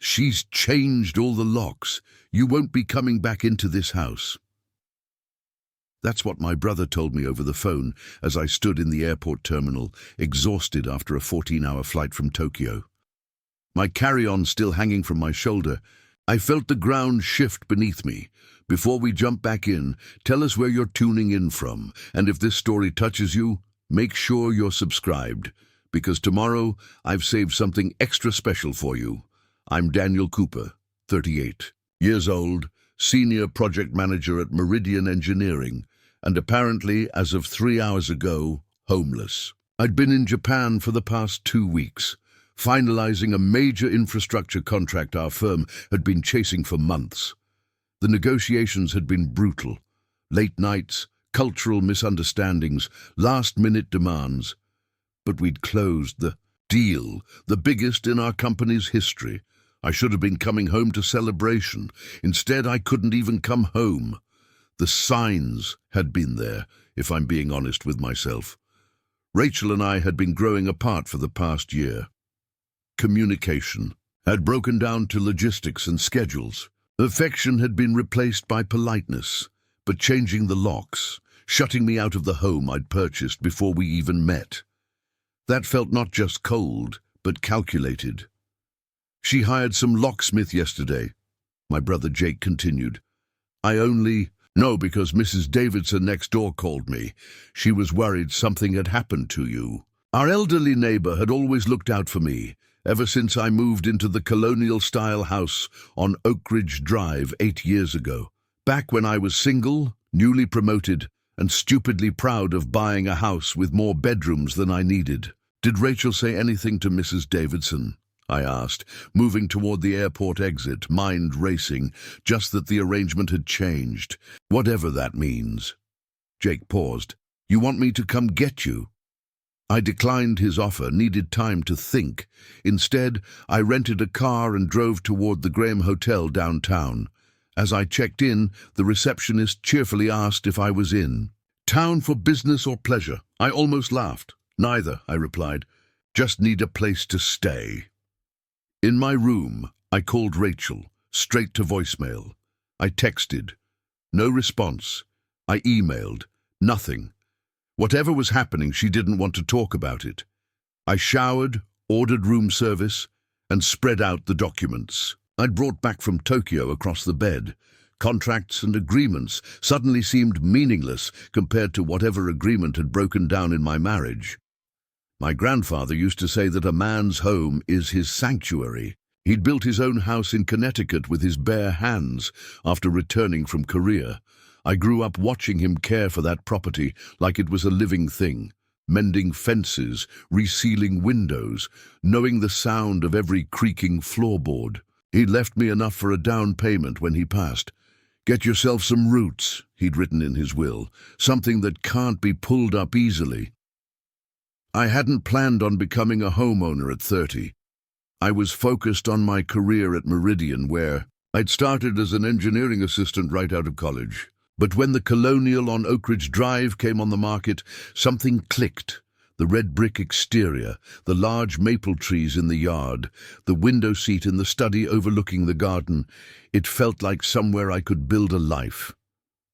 She's changed all the locks. You won't be coming back into this house. That's what my brother told me over the phone as I stood in the airport terminal, exhausted after a 14-hour flight from Tokyo. My carry-on still hanging from my shoulder, I felt the ground shift beneath me. Before we jump back in, tell us where you're tuning in from, and if this story touches you, make sure you're subscribed, because tomorrow I've saved something extra special for you. I'm Daniel Cooper, 38 years old, senior project manager at Meridian Engineering, and apparently, as of 3 hours ago, homeless. I'd been in Japan for the past 2 weeks, finalizing a major infrastructure contract our firm had been chasing for months. The negotiations had been brutal. Late nights, cultural misunderstandings, last-minute demands. But we'd closed the deal, the biggest in our company's history. I should have been coming home to celebration. Instead, I couldn't even come home. The signs had been there, if I'm being honest with myself. Rachel and I had been growing apart for the past year. Communication had broken down to logistics and schedules. Affection had been replaced by politeness, but changing the locks, shutting me out of the home I'd purchased before we even met. That felt not just cold, but calculated. She hired some locksmith yesterday, my brother Jake continued. No, because Mrs. Davidson next door called me. She was worried something had happened to you. Our elderly neighbor had always looked out for me, ever since I moved into the colonial-style house on Oak Ridge Drive 8 years ago. Back when I was single, newly promoted, and stupidly proud of buying a house with more bedrooms than I needed. Did Rachel say anything to Mrs. Davidson? I asked, moving toward the airport exit, mind racing, just that the arrangement had changed. Whatever that means. Jake paused. You want me to come get you? I declined his offer, needed time to think. Instead, I rented a car and drove toward the Graham Hotel downtown. As I checked in, the receptionist cheerfully asked if I was in town for business or pleasure. I almost laughed. Neither, I replied. Just need a place to stay. In my room, I called Rachel, straight to voicemail. I texted. No response. I emailed. Nothing. Whatever was happening, she didn't want to talk about it. I showered, ordered room service, and spread out the documents I'd brought back from Tokyo across the bed. Contracts and agreements suddenly seemed meaningless compared to whatever agreement had broken down in my marriage. My grandfather used to say that a man's home is his sanctuary. He'd built his own house in Connecticut with his bare hands after returning from Korea. I grew up watching him care for that property like it was a living thing, mending fences, resealing windows, knowing the sound of every creaking floorboard. He'd left me enough for a down payment when he passed. Get yourself some roots, he'd written in his will, something that can't be pulled up easily. I hadn't planned on becoming a homeowner at 30. I was focused on my career at Meridian, where I'd started as an engineering assistant right out of college. But when the Colonial on Oak Ridge Drive came on the market, something clicked. The red brick exterior, the large maple trees in the yard, the window seat in the study overlooking the garden. It felt like somewhere I could build a life.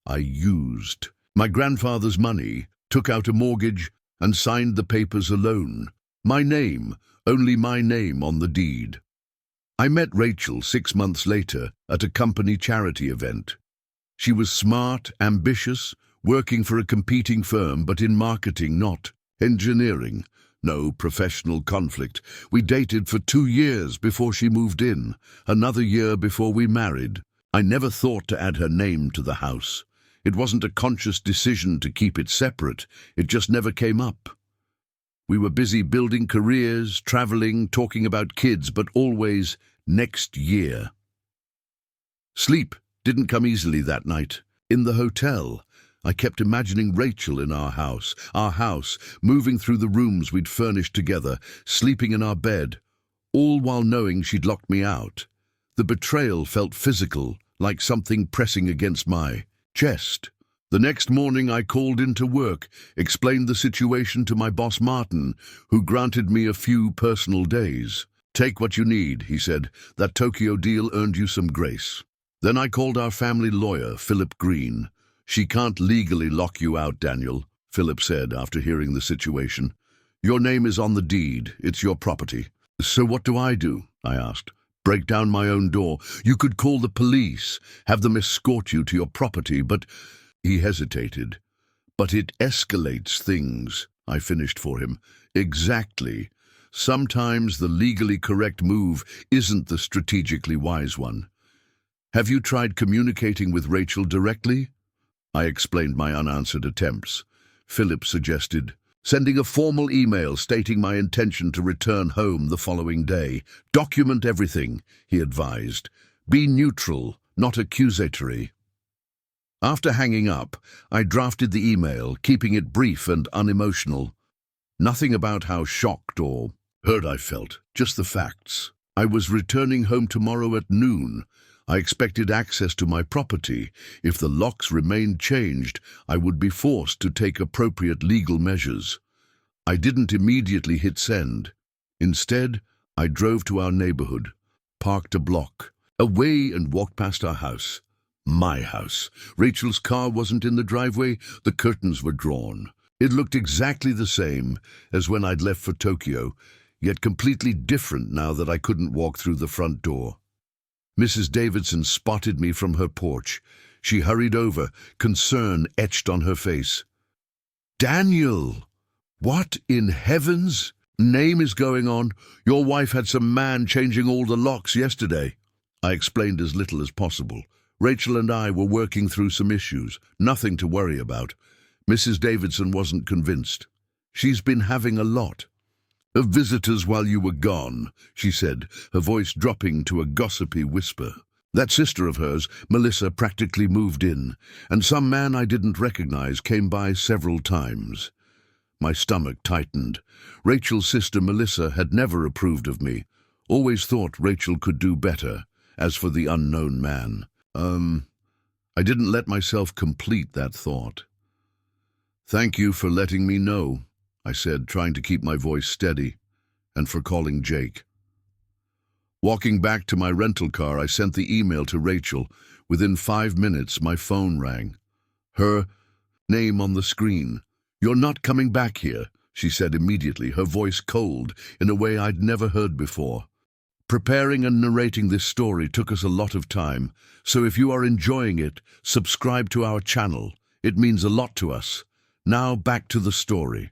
I used my grandfather's money, took out a mortgage, and signed the papers alone. My name, only my name on the deed. I met Rachel 6 months later at a company charity event. She was smart, ambitious, working for a competing firm, but in marketing, not engineering. No professional conflict. We dated for 2 years before she moved in, another year before we married. I never thought to add her name to the house. It wasn't a conscious decision to keep it separate. It just never came up. We were busy building careers, traveling, talking about kids, but always next year. Sleep didn't come easily that night. In the hotel, I kept imagining Rachel in our house, moving through the rooms we'd furnished together, sleeping in our bed, all while knowing she'd locked me out. The betrayal felt physical, like something pressing against my chest. The next morning I called into work, explained the situation to my boss Martin, who granted me a few personal days. Take what you need, he said. That Tokyo deal earned you some grace. Then I called our family lawyer, Philip Green. She can't legally lock you out, Daniel, Philip said after hearing the situation. Your name is on the deed. It's your property. So what do? I asked. Break down my own door. You could call the police, have them escort you to your property, but... He hesitated. But it escalates things, I finished for him. Exactly. Sometimes the legally correct move isn't the strategically wise one. Have you tried communicating with Rachel directly? I explained my unanswered attempts. Philip suggested sending a formal email stating my intention to return home the following day. Document everything, he advised. Be neutral, not accusatory. After hanging up, I drafted the email, keeping it brief and unemotional. Nothing about how shocked or hurt I felt, just the facts. I was returning home tomorrow at noon. I expected access to my property. If the locks remained changed, I would be forced to take appropriate legal measures. I didn't immediately hit send. Instead, I drove to our neighborhood, parked a block away and walked past our house. My house. Rachel's car wasn't in the driveway. The curtains were drawn. It looked exactly the same as when I'd left for Tokyo, yet completely different now that I couldn't walk through the front door. Mrs. Davidson spotted me from her porch. She hurried over, concern etched on her face. Daniel! What in heaven's name is going on? Your wife had some man changing all the locks yesterday. I explained as little as possible. Rachel and I were working through some issues, nothing to worry about. Mrs. Davidson wasn't convinced. She's been having a lot of visitors while you were gone, she said, her voice dropping to a gossipy whisper. That sister of hers, Melissa, practically moved in, and some man I didn't recognize came by several times. My stomach tightened. Rachel's sister Melissa had never approved of me, always thought Rachel could do better. As for the unknown man, I didn't let myself complete that thought. Thank you for letting me know, I said, trying to keep my voice steady, and for calling Jake. Walking back to my rental car, I sent the email to Rachel. Within 5 minutes, my phone rang. Her name on the screen. You're not coming back here, she said immediately, her voice cold in a way I'd never heard before. Preparing and narrating this story took us a lot of time, so if you are enjoying it, subscribe to our channel. It means a lot to us. Now back to the story.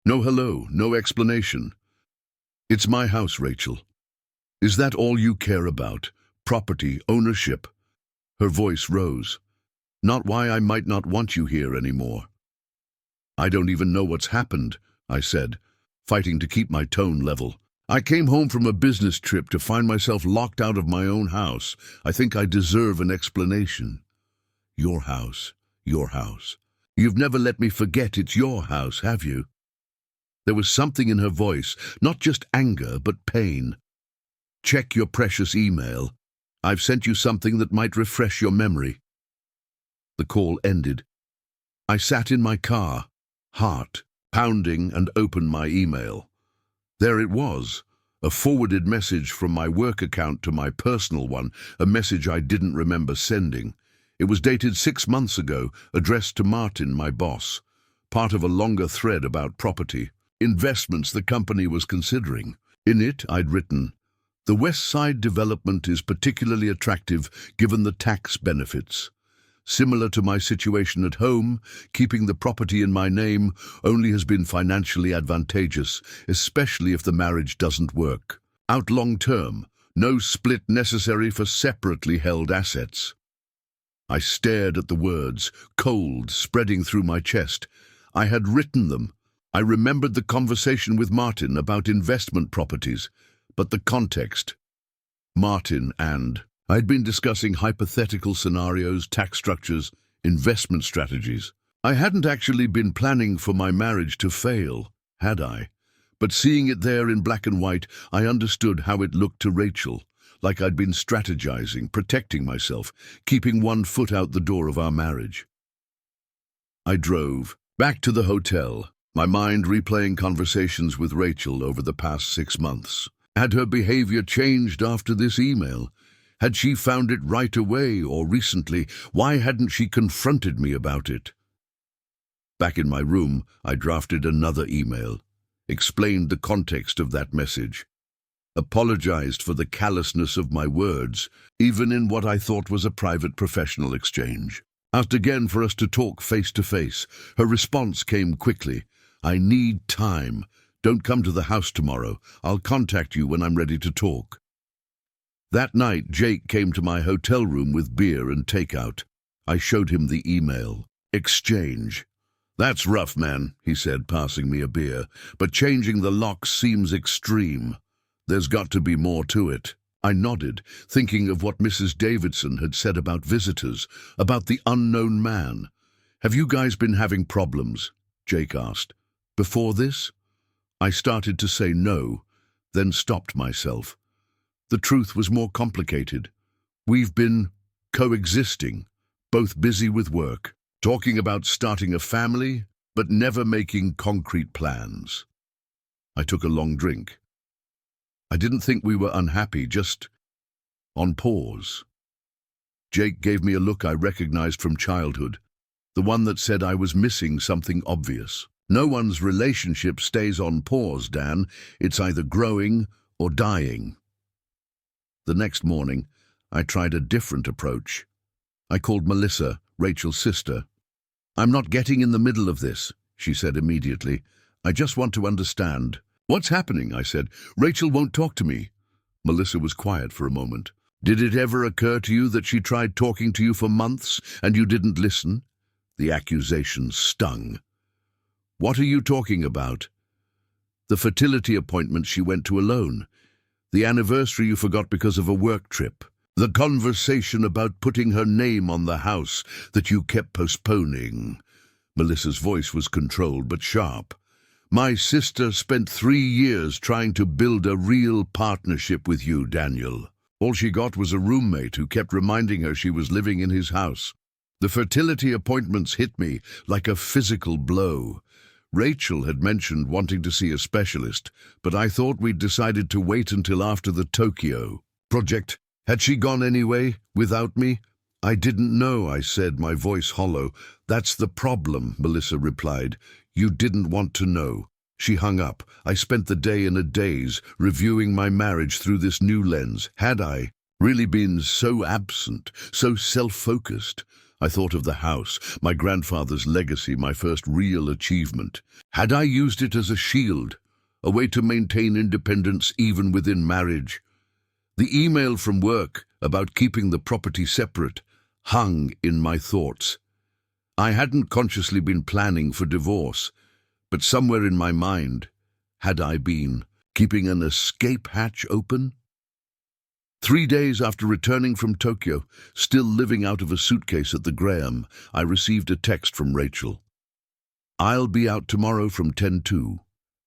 No hello, no explanation. It's my house, Rachel. Is that all you care about? Property, ownership? Her voice rose. Not why I might not want you here anymore. I don't even know what's happened, I said, fighting to keep my tone level. I came home from a business trip to find myself locked out of my own house. I think I deserve an explanation. Your house, your house. You've never let me forget it's your house, have you? There was something in her voice, not just anger, but pain. Check your precious email. I've sent you something that might refresh your memory. The call ended. I sat in my car, heart pounding, and opened my email. There it was, a forwarded message from my work account to my personal one, a message I didn't remember sending. It was dated 6 months ago, addressed to Martin, my boss, part of a longer thread about property, investments the company was considering. In it, I'd written, "The West Side development is particularly attractive given the tax benefits. Similar to my situation at home, keeping the property in my name only has been financially advantageous, especially if the marriage doesn't work. Out long term, no split necessary for separately held assets." I stared at the words, cold spreading through my chest. I had written them. I remembered the conversation with Martin about investment properties, but the context. Martin and I'd been discussing hypothetical scenarios, tax structures, investment strategies. I hadn't actually been planning for my marriage to fail, had I? But seeing it there in black and white, I understood how it looked to Rachel, like I'd been strategizing, protecting myself, keeping one foot out the door of our marriage. I drove back to the hotel, my mind replaying conversations with Rachel over the past 6 months. Had her behavior changed after this email? Had she found it right away or recently? Why hadn't she confronted me about it? Back in my room, I drafted another email, explained the context of that message, apologized for the callousness of my words, even in what I thought was a private professional exchange. Asked again for us to talk face to face. Her response came quickly. I need time. Don't come to the house tomorrow. I'll contact you when I'm ready to talk. That night, Jake came to my hotel room with beer and takeout. I showed him the email exchange. That's rough, man, he said, passing me a beer, but changing the locks seems extreme. There's got to be more to it. I nodded, thinking of what Mrs. Davidson had said about visitors, about the unknown man. Have you guys been having problems? Jake asked. Before this? I started to say no, then stopped myself. The truth was more complicated. We've been coexisting, both busy with work, talking about starting a family, but never making concrete plans. I took a long drink. I didn't think we were unhappy, just on pause. Jake gave me a look I recognized from childhood, the one that said I was missing something obvious. No one's relationship stays on pause, Dan. It's either growing or dying. The next morning, I tried a different approach. I called Melissa, Rachel's sister. I'm not getting in the middle of this, she said immediately. I just want to understand. What's happening? I said. Rachel won't talk to me. Melissa was quiet for a moment. Did it ever occur to you that she tried talking to you for months and you didn't listen? The accusation stung. What are you talking about? The fertility appointment she went to alone. The anniversary you forgot because of a work trip. The conversation about putting her name on the house that you kept postponing. Melissa's voice was controlled but sharp. My sister spent 3 years trying to build a real partnership with you, Daniel. All she got was a roommate who kept reminding her she was living in his house. The fertility appointments hit me like a physical blow. Rachel had mentioned wanting to see a specialist, but I thought we'd decided to wait until after the Tokyo project. Had she gone anyway, without me? I didn't know, I said, my voice hollow. That's the problem, Melissa replied. You didn't want to know. She hung up. I spent the day in a daze, reviewing my marriage through this new lens. Had I really been so absent, so self-focused? I thought of the house, my grandfather's legacy, my first real achievement. Had I used it as a shield, a way to maintain independence even within marriage? The email from work about keeping the property separate hung in my thoughts. I hadn't consciously been planning for divorce, but somewhere in my mind, had I been keeping an escape hatch open? 3 days after returning from Tokyo, still living out of a suitcase at the Graham, I received a text from Rachel. I'll be out tomorrow from 10 to.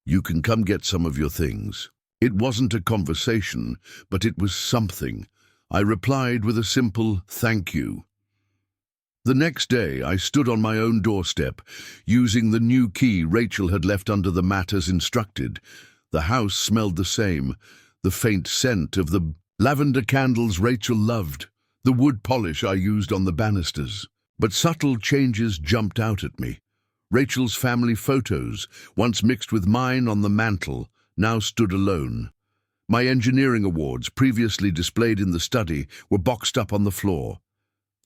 You can come get some of your things. It wasn't a conversation, but it was something. I replied with a simple thank you. The next day, I stood on my own doorstep, using the new key Rachel had left under the mat as instructed. The house smelled the same, the faint scent of the lavender candles Rachel loved, the wood polish I used on the banisters. But subtle changes jumped out at me. Rachel's family photos, once mixed with mine on the mantel, now stood alone. My engineering awards, previously displayed in the study, were boxed up on the floor.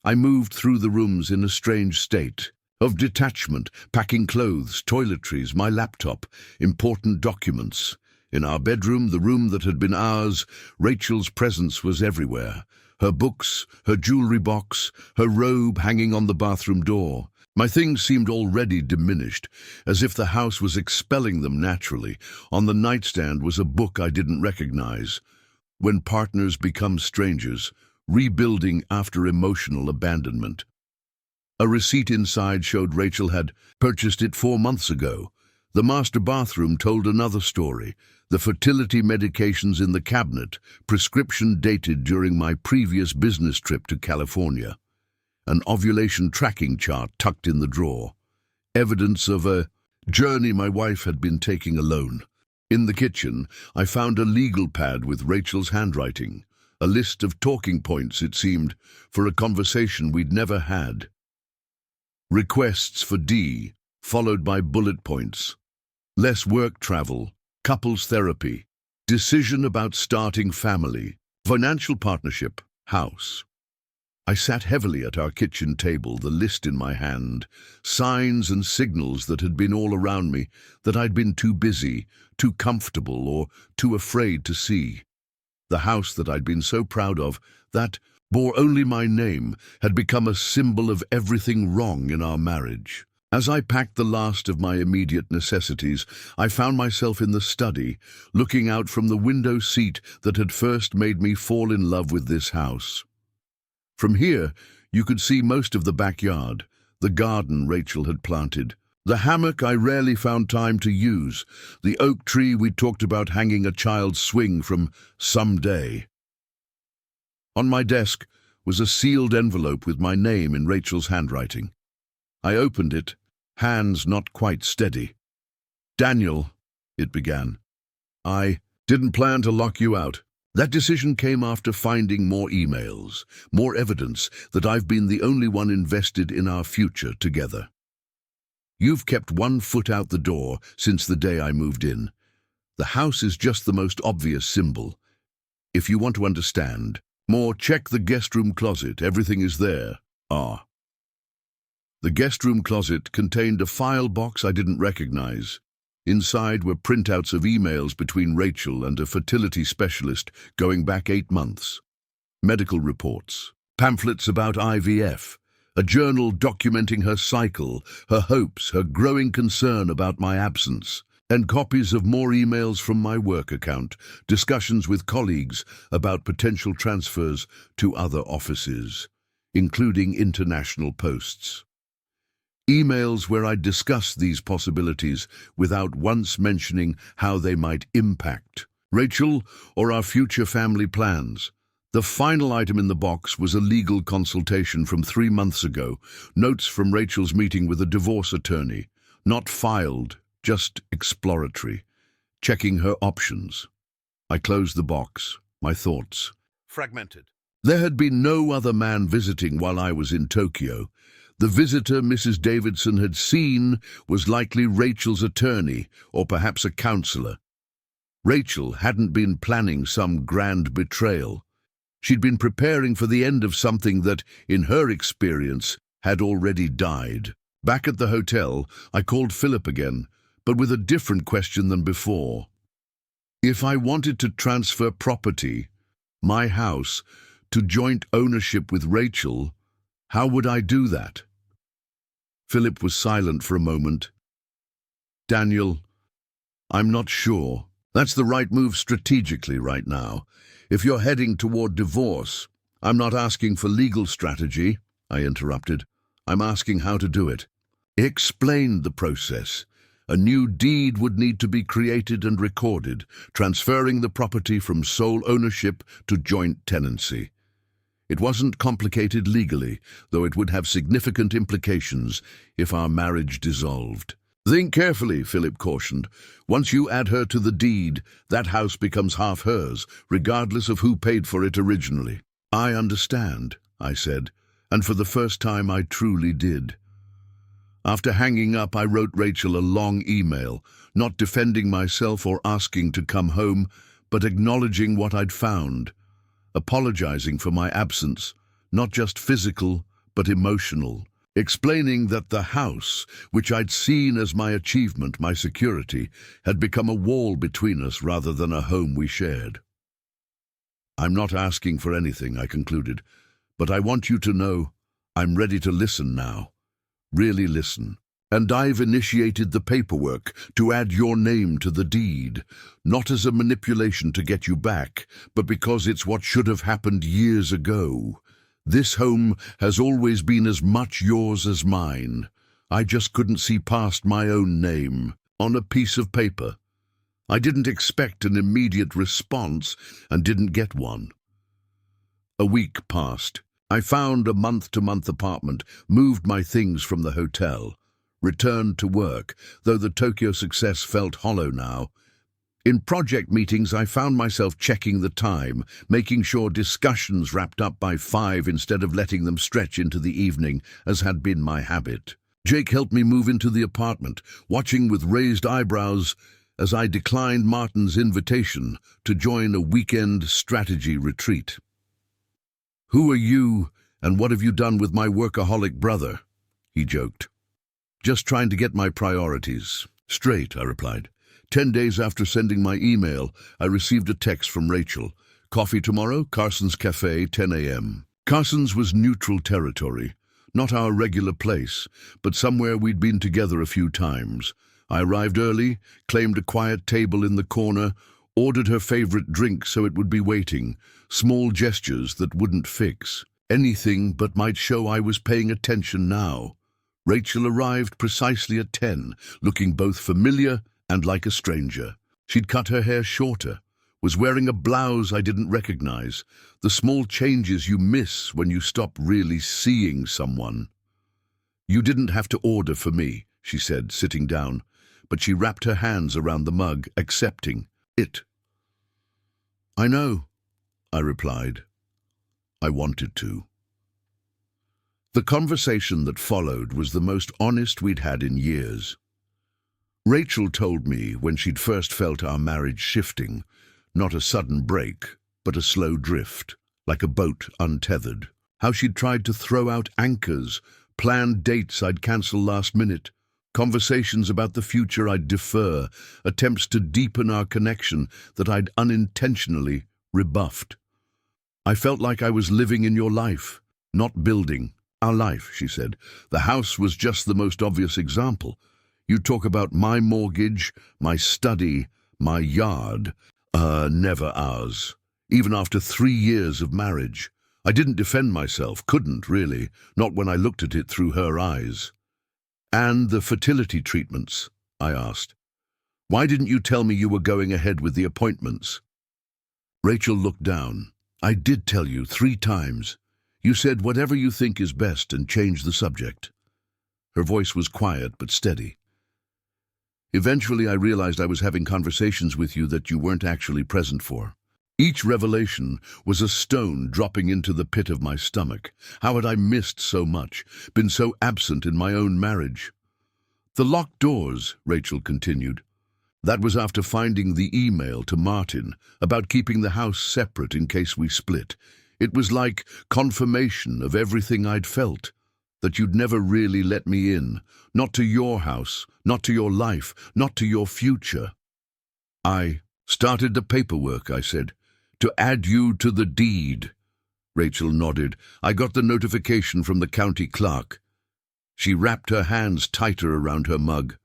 I moved through the rooms in a strange state of detachment, packing clothes, toiletries, my laptop, important documents. In our bedroom, the room that had been ours, Rachel's presence was everywhere. Her books, her jewelry box, her robe hanging on the bathroom door. My things seemed already diminished, as if the house was expelling them naturally. On the nightstand was a book I didn't recognize. When Partners Become Strangers, Rebuilding After Emotional Abandonment. A receipt inside showed Rachel had purchased it 4 months ago. The master bathroom told another story. The fertility medications in the cabinet, prescription dated during my previous business trip to California. An ovulation tracking chart tucked in the drawer. Evidence of a journey my wife had been taking alone. In the kitchen, I found a legal pad with Rachel's handwriting, a list of talking points, it seemed, for a conversation we'd never had. Requests for D, followed by bullet points. Less work travel, couples therapy, decision about starting family, financial partnership, house. I sat heavily at our kitchen table, the list in my hand, signs and signals that had been all around me that I'd been too busy, too comfortable, or too afraid to see. The house that I'd been so proud of, that bore only my name, had become a symbol of everything wrong in our marriage. As I packed the last of my immediate necessities, I found myself in the study, looking out from the window seat that had first made me fall in love with this house. From here, you could see most of the backyard, the garden Rachel had planted, the hammock I rarely found time to use, the oak tree we talked about hanging a child's swing from someday. On my desk was a sealed envelope with my name in Rachel's handwriting. I opened it, hands not quite steady. "Daniel," it began, "I didn't plan to lock you out. That decision came after finding more emails, more evidence that I've been the only one invested in our future together. You've kept one foot out the door since the day I moved in. The house is just the most obvious symbol. If you want to understand more, check the guest room closet. Everything is there. Ah." The guest room closet contained a file box I didn't recognize. Inside were printouts of emails between Rachel and a fertility specialist going back 8 months, medical reports, pamphlets about IVF, a journal documenting her cycle, her hopes, her growing concern about my absence, and copies of more emails from my work account, discussions with colleagues about potential transfers to other offices, including international posts. Emails where I'd discuss these possibilities without once mentioning how they might impact Rachel or our future family plans. The final item in the box was a legal consultation from 3 months ago, notes from Rachel's meeting with a divorce attorney, not filed, just exploratory, checking her options. I closed the box, my thoughts fragmented. There had been no other man visiting while I was in Tokyo. The visitor Mrs. Davidson had seen was likely Rachel's attorney or perhaps a counselor. Rachel hadn't been planning some grand betrayal. She'd been preparing for the end of something that, in her experience, had already died. Back at the hotel, I called Philip again, but with a different question than before. If I wanted to transfer property, my house, to joint ownership with Rachel, how would I do that? Philip was silent for a moment. "Daniel, I'm not sure. That's the right move strategically right now. If you're heading toward divorce, I'm not asking for legal strategy," I interrupted. "I'm asking how to do it." He explained the process. A new deed would need to be created and recorded, transferring the property from sole ownership to joint tenancy. It wasn't complicated legally, though it would have significant implications if our marriage dissolved. "Think carefully," Philip cautioned. "Once you add her to the deed, that house becomes half hers, regardless of who paid for it originally." "I understand," I said, and for the first time I truly did. After hanging up, I wrote Rachel a long email, not defending myself or asking to come home, but acknowledging what I'd found. Apologizing for my absence, not just physical, but emotional. Explaining that the house, which I'd seen as my achievement, my security, had become a wall between us rather than a home we shared. "I'm not asking for anything," I concluded, "but I want you to know I'm ready to listen now. Really listen. And I've initiated the paperwork to add your name to the deed, not as a manipulation to get you back, but because it's what should have happened years ago. This home has always been as much yours as mine. I just couldn't see past my own name on a piece of paper. I didn't expect an immediate response and didn't get one." A week passed. I found a month-to-month apartment, moved my things from the hotel, returned to work, though the Tokyo success felt hollow now. In project meetings, I found myself checking the time, making sure discussions wrapped up by 5 instead of letting them stretch into the evening, as had been my habit. Jake helped me move into the apartment, watching with raised eyebrows as I declined Martin's invitation to join a weekend strategy retreat. "Who are you, and what have you done with my workaholic brother?" he joked. "Just trying to get my priorities straight," I replied. 10 days after sending my email, I received a text from Rachel. "Coffee tomorrow? Carson's Cafe, 10 a.m. Carson's was neutral territory, not our regular place, but somewhere we'd been together a few times. I arrived early, claimed a quiet table in the corner, ordered her favorite drink so it would be waiting, small gestures that wouldn't fix anything but might show I was paying attention now. Rachel arrived precisely at 10, looking both familiar and like a stranger. She'd cut her hair shorter, was wearing a blouse I didn't recognize, the small changes you miss when you stop really seeing someone. "You didn't have to order for me," she said, sitting down, but she wrapped her hands around the mug, accepting it. "I know," I replied. I wanted to. The conversation that followed was the most honest we'd had in years. Rachel told me when she'd first felt our marriage shifting, not a sudden break, but a slow drift, like a boat untethered. How she'd tried to throw out anchors, planned dates I'd cancel last minute, conversations about the future I'd defer, attempts to deepen our connection that I'd unintentionally rebuffed. "I felt like I was living in your life, not building our life," she said. "The house was just the most obvious example. You talk about my mortgage, my study, my yard. Never ours. Even after 3 years of marriage. I didn't defend myself, couldn't really, not when I looked at it through her eyes." "And the fertility treatments?" I asked. "Why didn't you tell me you were going ahead with the appointments?" Rachel looked down. "I did tell you 3 times. You said whatever you think is best and change the subject." Her voice was quiet but steady. "Eventually I realized I was having conversations with you that you weren't actually present for. Each revelation was a stone dropping into the pit of my stomach. How had I missed so much, been so absent in my own marriage?" "The locked doors," Rachel continued. "That was after finding the email to Martin about keeping the house separate in case we split. It was like confirmation of everything I'd felt, that you'd never really let me in, not to your house, not to your life, not to your future." "I started the paperwork," I said, "to add you to the deed." Rachel nodded. "I got the notification from the county clerk." She wrapped her hands tighter around her mug.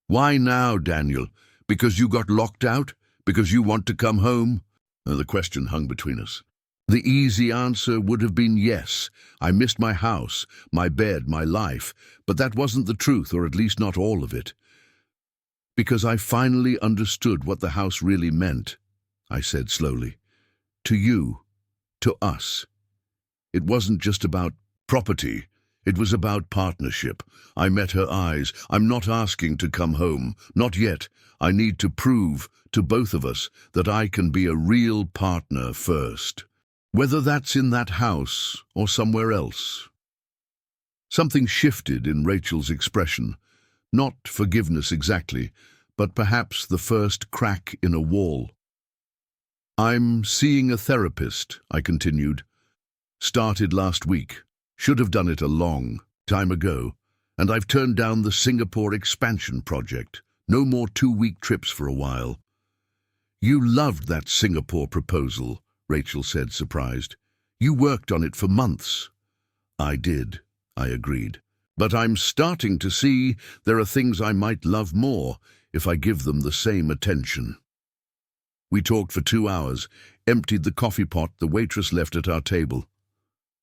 "Why now, Daniel? Because you got locked out? Because you want to come home?" The question hung between us. The easy answer would have been yes. I missed my house, my bed, my life, but that wasn't the truth, or at least not all of it. "Because I finally understood what the house really meant," I said slowly. "To you, to us. It wasn't just about property. It was about partnership." I met her eyes. "I'm not asking to come home. Not yet. I need to prove to both of us that I can be a real partner first. Whether that's in that house or somewhere else." Something shifted in Rachel's expression. Not forgiveness exactly, but perhaps the first crack in a wall. "I'm seeing a therapist," I continued. "Started last week. Should have done it a long time ago. And I've turned down the Singapore expansion project. No more 2-week trips for a while." "You loved that Singapore proposal," Rachel said, surprised. "You worked on it for months." "I did," I agreed. "But I'm starting to see there are things I might love more if I give them the same attention." We talked for 2 hours, emptied the coffee pot the waitress left at our table.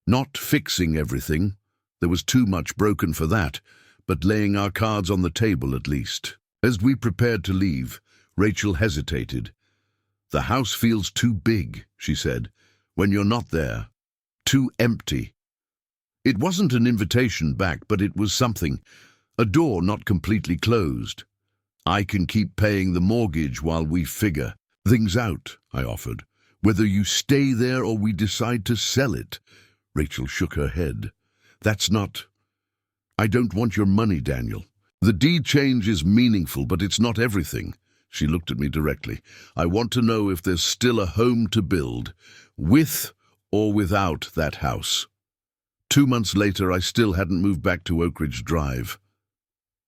Not fixing everything, there was too much broken for that, but laying our cards on the table at least. As we prepared to leave, Rachel hesitated. "The house feels too big," she said, "when you're not there. Too empty." It wasn't an invitation back, but it was something. A door not completely closed. I can keep paying the mortgage while we figure things out, I offered. Whether you stay there or we decide to sell it. Rachel shook her head. That's not... I don't want your money, Daniel. The deed change is meaningful, but it's not everything. She looked at me directly. I want to know if there's still a home to build, with or without that house. 2 months later, I still hadn't moved back to Oak Ridge Drive.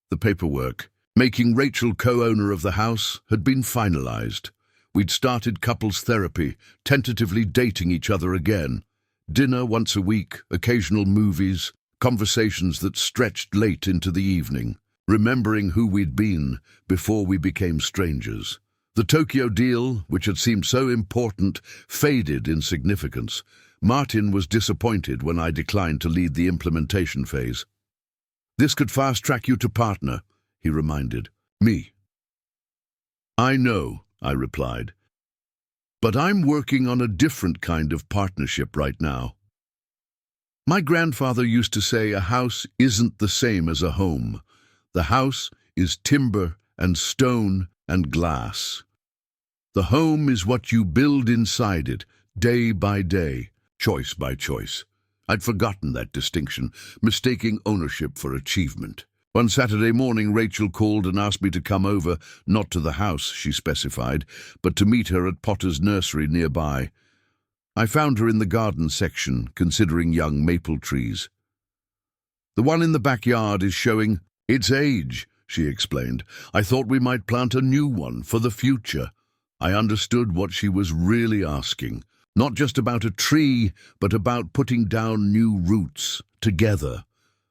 The paperwork, making Rachel co-owner of the house, had been finalized. We'd started couples therapy, tentatively dating each other again. Dinner once a week, occasional movies, conversations that stretched late into the evening, remembering who we'd been before we became strangers. The Tokyo deal, which had seemed so important, faded in significance. Martin was disappointed when I declined to lead the implementation phase. This could fast-track you to partner, he reminded me. I know, I replied. But I'm working on a different kind of partnership right now. My grandfather used to say a house isn't the same as a home. The house is timber and stone and glass. The home is what you build inside it, day by day, choice by choice. I'd forgotten that distinction, mistaking ownership for achievement. One Saturday morning, Rachel called and asked me to come over, not to the house, she specified, but to meet her at Potter's nursery nearby. I found her in the garden section, considering young maple trees. The one in the backyard is showing its age, she explained. I thought we might plant a new one for the future. I understood what she was really asking. Not just about a tree, but about putting down new roots, together.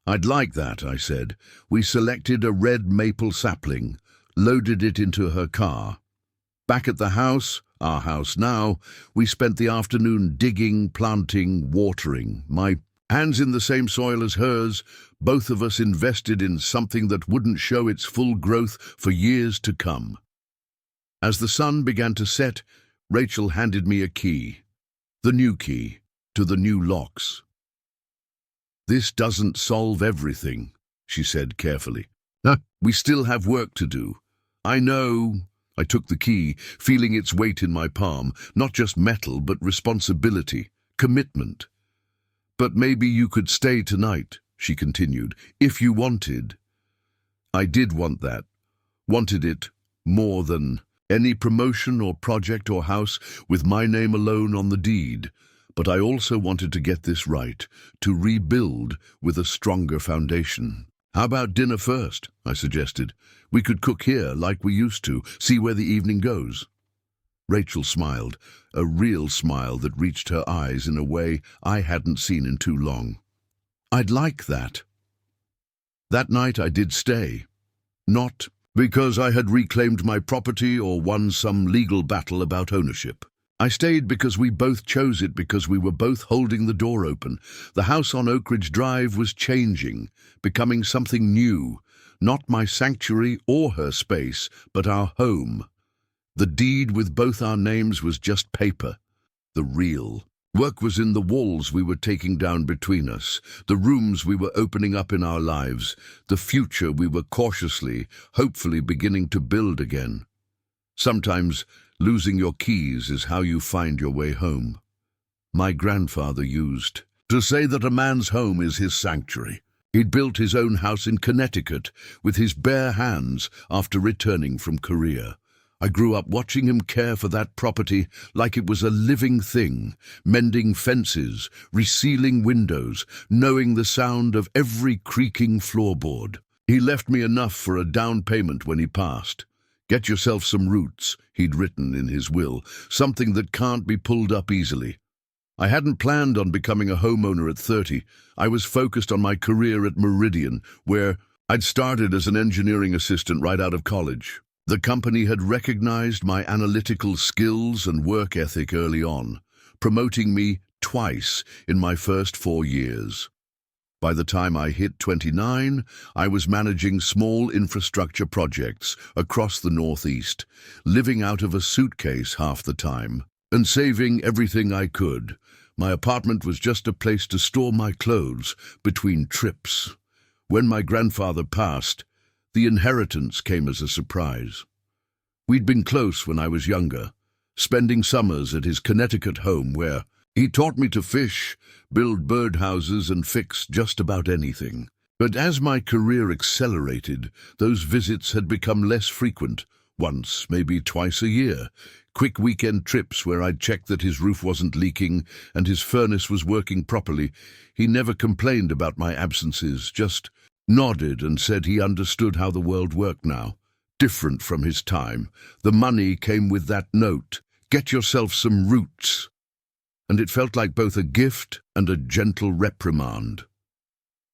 I'd like that, I said. We selected a red maple sapling, loaded it into her car. Back at the house, our house now, we spent the afternoon digging, planting, watering. My hands in the same soil as hers, both of us invested in something that wouldn't show its full growth for years to come. As the sun began to set, Rachel handed me a key. The new key to the new locks. This doesn't solve everything, she said carefully. We still have work to do. I know. I took the key, feeling its weight in my palm, not just metal, but responsibility, commitment. But maybe you could stay tonight, she continued, if you wanted. I did want that. Wanted it more than any promotion or project or house with my name alone on the deed. But I also wanted to get this right, to rebuild with a stronger foundation. How about dinner first, I suggested. We could cook here like we used to, see where the evening goes. Rachel smiled, a real smile that reached her eyes in a way I hadn't seen in too long. I'd like that. That night I did stay. Not because I had reclaimed my property or won some legal battle about ownership. I stayed because we both chose it, because we were both holding the door open. The house on Oak Ridge Drive was changing, becoming something new. Not my sanctuary or her space, but our home. The deed with both our names was just paper. The real work was in the walls we were taking down between us, the rooms we were opening up in our lives, the future we were cautiously, hopefully beginning to build again. Sometimes losing your keys is how you find your way home. My grandfather used to say that a man's home is his sanctuary. He'd built his own house in Connecticut with his bare hands after returning from Korea. I grew up watching him care for that property like it was a living thing, mending fences, resealing windows, knowing the sound of every creaking floorboard. He left me enough for a down payment when he passed. Get yourself some roots, he'd written in his will, something that can't be pulled up easily. I hadn't planned on becoming a homeowner at 30. I was focused on my career at Meridian, where I'd started as an engineering assistant right out of college. The company had recognized my analytical skills and work ethic early on, promoting me twice in my first 4 years. By the time I hit 29, I was managing small infrastructure projects across the Northeast, living out of a suitcase half the time, and saving everything I could. My apartment was just a place to store my clothes between trips. When my grandfather passed, The inheritance came as a surprise. We'd been close when I was younger, spending summers at his Connecticut home where he taught me to fish, build birdhouses, and fix just about anything. But as my career accelerated, those visits had become less frequent, once, maybe twice a year. Quick weekend trips where I'd check that his roof wasn't leaking and his furnace was working properly. He never complained about my absences, just nodded and said he understood how the world worked now. Different from his time. The money came with that note. Get yourself some roots. And it felt like both a gift and a gentle reprimand.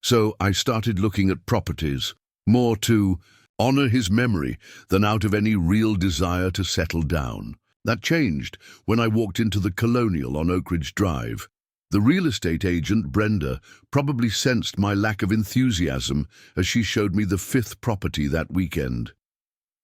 So I started looking at properties, more to honor his memory than out of any real desire to settle down. That changed when I walked into the Colonial on Oak Ridge Drive. The real estate agent, Brenda, probably sensed my lack of enthusiasm as she showed me the 5th property that weekend.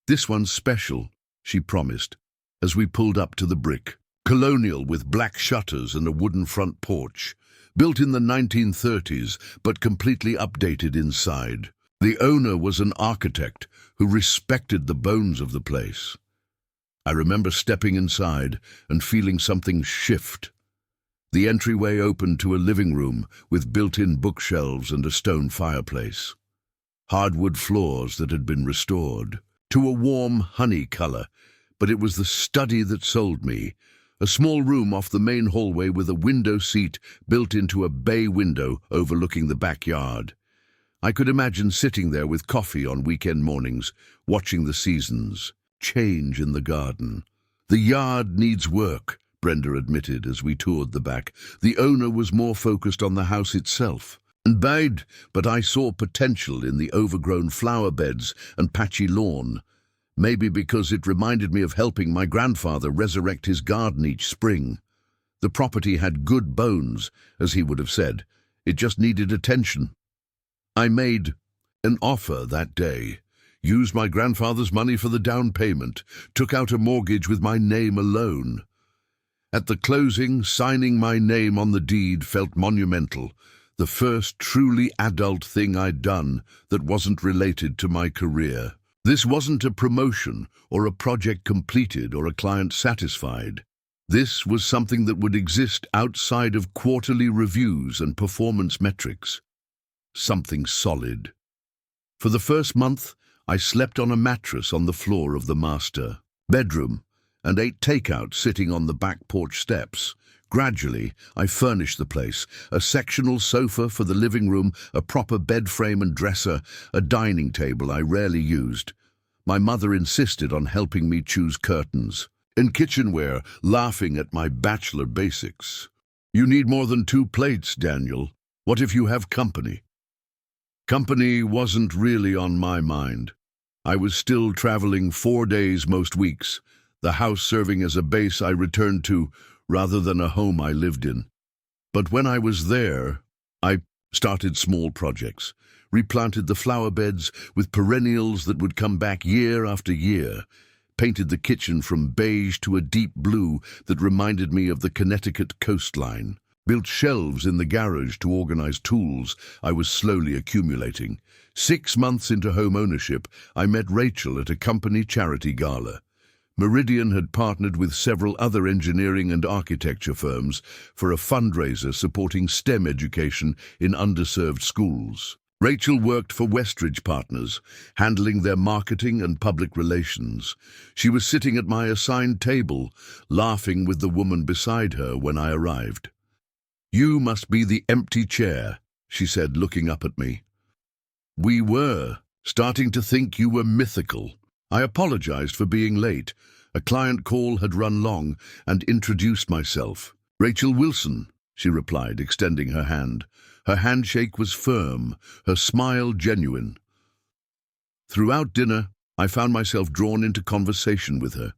"This one's special," she promised, as we pulled up to the brick. Colonial with black shutters and a wooden front porch. Built in the 1930s, but completely updated inside. The owner was an architect who respected the bones of the place. I remember stepping inside and feeling something shift. The entryway opened to a living room with built-in bookshelves and a stone fireplace. Hardwood floors that had been restored to a warm honey color, but it was the study that sold me. A small room off the main hallway with a window seat built into a bay window overlooking the backyard. I could imagine sitting there with coffee on weekend mornings, watching the seasons change in the garden. "The yard needs work," Brenda admitted as we toured the back. The owner was more focused on the house itself. But I saw potential in the overgrown flower beds and patchy lawn. Maybe because it reminded me of helping my grandfather resurrect his garden each spring. The property had good bones, as he would have said. It just needed attention. I made an offer that day, used my grandfather's money for the down payment, took out a mortgage with my name alone. At the closing, signing my name on the deed felt monumental, the first truly adult thing I'd done that wasn't related to my career. This wasn't a promotion or a project completed or a client satisfied. This was something that would exist outside of quarterly reviews and performance metrics. Something solid. For the first month, I slept on a mattress on the floor of the master bedroom and ate takeout sitting on the back porch steps. Gradually, I furnished the place, a sectional sofa for the living room, a proper bed frame and dresser, a dining table I rarely used. My mother insisted on helping me choose curtains and kitchenware, laughing at my bachelor basics. "You need more than 2 plates, Daniel. What if you have company?" Company wasn't really on my mind. I was still traveling 4 days most weeks, the house serving as a base I returned to rather than a home I lived in. But when I was there, I started small projects, replanted the flower beds with perennials that would come back year after year, painted the kitchen from beige to a deep blue that reminded me of the Connecticut coastline, built shelves in the garage to organize tools I was slowly accumulating. 6 months into home ownership, I met Rachel at a company charity gala. Meridian had partnered with several other engineering and architecture firms for a fundraiser supporting STEM education in underserved schools. Rachel worked for Westridge Partners, handling their marketing and public relations. She was sitting at my assigned table, laughing with the woman beside her when I arrived. "You must be the empty chair," she said, looking up at me. "We were starting to think you were mythical." I apologized for being late. A client call had run long and introduced myself. "Rachel Wilson," she replied, extending her hand. Her handshake was firm, her smile genuine. Throughout dinner, I found myself drawn into conversation with her.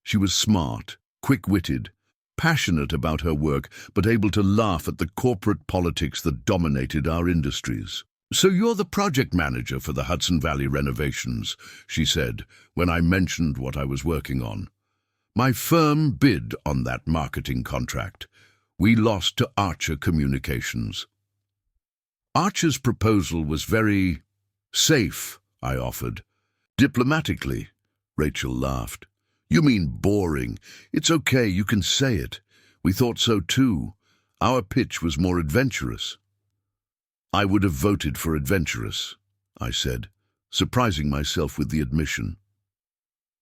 She was smart, quick-witted, passionate about her work, but able to laugh at the corporate politics that dominated our industries. "So you're the project manager for the Hudson Valley renovations," she said, when I mentioned what I was working on. "My firm bid on that marketing contract. We lost to Archer Communications." Archer's proposal was very safe I offered. Diplomatically, Rachel laughed. You mean boring. It's okay, you can say it. We thought so too. Our pitch was more adventurous. I would have voted for adventurous, I said, surprising myself with the admission.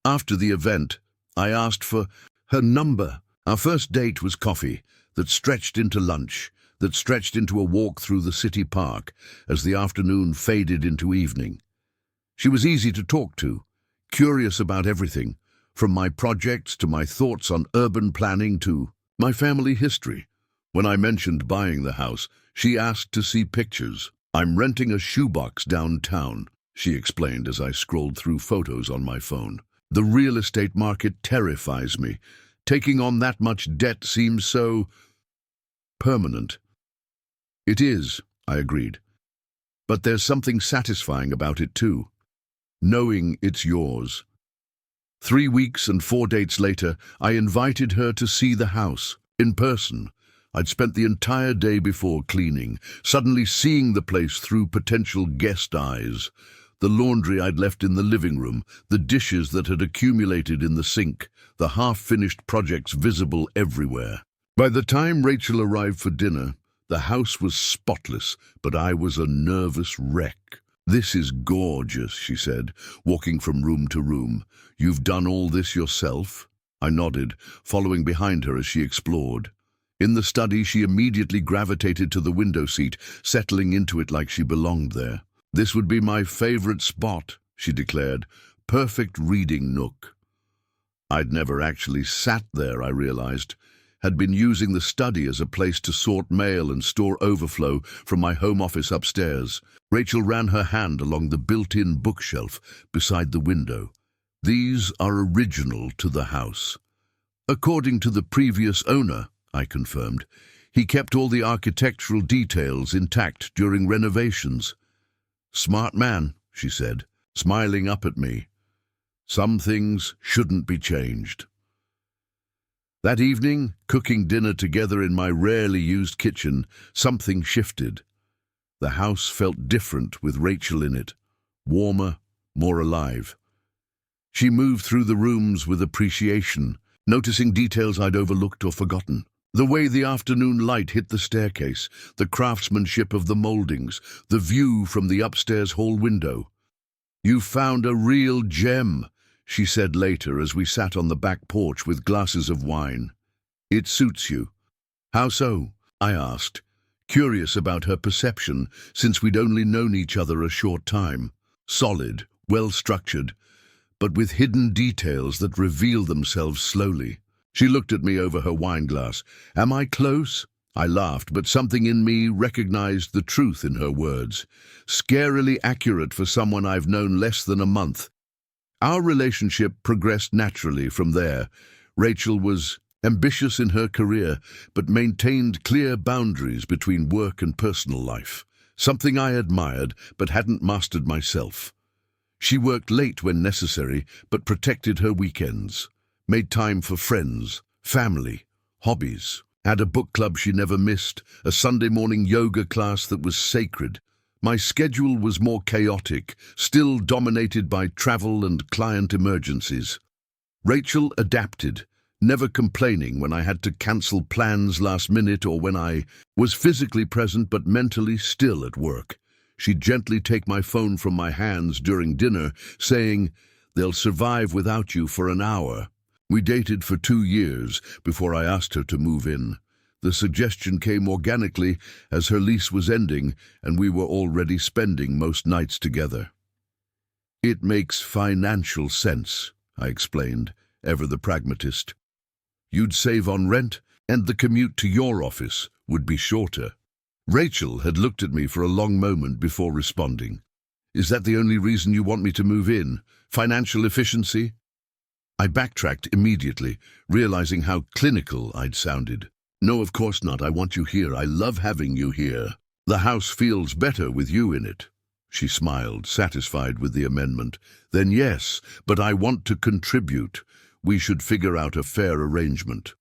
After the event, I asked for her number. Our first date was coffee, that stretched into lunch, that stretched into a walk through the city park as the afternoon faded into evening. She was easy to talk to, curious about everything, from my projects to my thoughts on urban planning to my family history. When I mentioned buying the house, she asked to see pictures. I'm renting a shoebox downtown, she explained as I scrolled through photos on my phone. The real estate market terrifies me. Taking on that much debt seems so permanent. It is, I agreed. But there's something satisfying about it too, knowing it's yours. 3 weeks and 4 dates later, I invited her to see the house, in person. I'd spent the entire day before cleaning, suddenly seeing the place through potential guest eyes. The laundry I'd left in the living room, the dishes that had accumulated in the sink, the half-finished projects visible everywhere. By the time Rachel arrived for dinner, the house was spotless, but I was a nervous wreck. This is gorgeous, she said, walking from room to room. You've done all this yourself? I nodded, following behind her as she explored. In the study, she immediately gravitated to the window seat, settling into it like she belonged there. This would be my favorite spot, she declared. Perfect reading nook. I'd never actually sat there, I realized. Had been using the study as a place to sort mail and store overflow from my home office upstairs. Rachel ran her hand along the built-in bookshelf beside the window. These are original to the house. According to the previous owner, I confirmed, he kept all the architectural details intact during renovations. Smart man, she said, smiling up at me. Some things shouldn't be changed. That evening, cooking dinner together in my rarely used kitchen, something shifted. The house felt different with Rachel in it, warmer, more alive. She moved through the rooms with appreciation, noticing details I'd overlooked or forgotten. The way the afternoon light hit the staircase, the craftsmanship of the moldings, the view from the upstairs hall window. You found a real gem, she said later as we sat on the back porch with glasses of wine. It suits you. How so? I asked, curious about her perception since we'd only known each other a short time. Solid, well-structured, but with hidden details that reveal themselves slowly. She looked at me over her wine glass. Am I close? I laughed, but something in me recognized the truth in her words. Scarily accurate for someone I've known less than a month. Our relationship progressed naturally from there. Rachel was ambitious in her career, but maintained clear boundaries between work and personal life, something I admired but hadn't mastered myself. She worked late when necessary, but protected her weekends, made time for friends, family, hobbies, had a book club she never missed, a Sunday morning yoga class that was sacred. My schedule was more chaotic, still dominated by travel and client emergencies. Rachel adapted, never complaining when I had to cancel plans last minute or when I was physically present but mentally still at work. She'd gently take my phone from my hands during dinner, saying, "They'll survive without you for an hour." We dated for 2 years before I asked her to move in. The suggestion came organically as her lease was ending and we were already spending most nights together. It makes financial sense, I explained, ever the pragmatist. You'd save on rent and the commute to your office would be shorter. Rachel had looked at me for a long moment before responding. Is that the only reason you want me to move in? Financial efficiency? I backtracked immediately, realizing how clinical I'd sounded. No, of course not. I want you here. I love having you here. The house feels better with you in it. She smiled, satisfied with the amendment. Then yes, but I want to contribute. We should figure out a fair arrangement.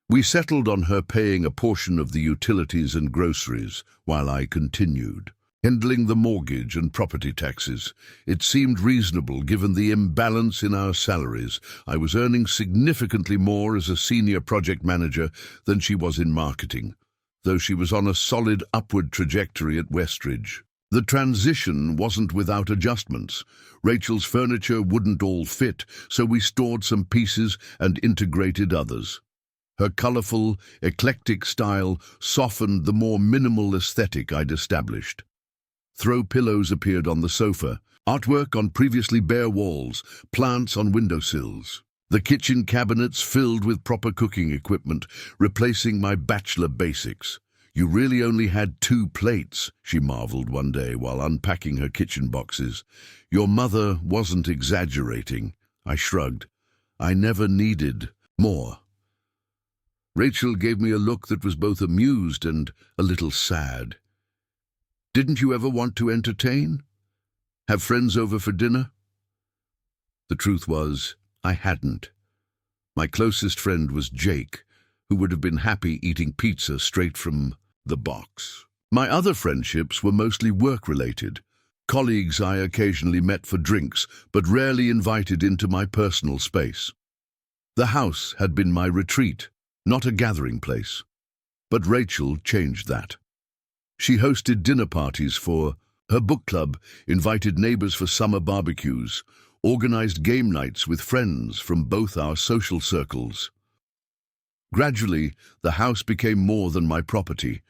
We settled on her paying a portion of the utilities and groceries while I continued. Handling the mortgage and property taxes. It seemed reasonable given the imbalance in our salaries. I was earning significantly more as a senior project manager than she was in marketing, though she was on a solid upward trajectory at Westridge. The transition wasn't without adjustments. Rachel's furniture wouldn't all fit, so we stored some pieces and integrated others. Her colourful, eclectic style softened the more minimal aesthetic I'd established. Throw pillows appeared on the sofa, artwork on previously bare walls, plants on windowsills. The kitchen cabinets filled with proper cooking equipment, replacing my bachelor basics. "You really only had 2 plates," she marveled one day while unpacking her kitchen boxes. "Your mother wasn't exaggerating." I shrugged. I never needed more. Rachel gave me a look that was both amused and a little sad. "Didn't you ever want to entertain? Have friends over for dinner?" The truth was, I hadn't. My closest friend was Jake, who would have been happy eating pizza straight from the box. My other friendships were mostly work-related. Colleagues I occasionally met for drinks, but rarely invited into my personal space. The house had been my retreat, not a gathering place. But Rachel changed that. She hosted dinner parties for her book club, invited neighbors for summer barbecues, organized game nights with friends from both our social circles. Gradually, the house became more than my property.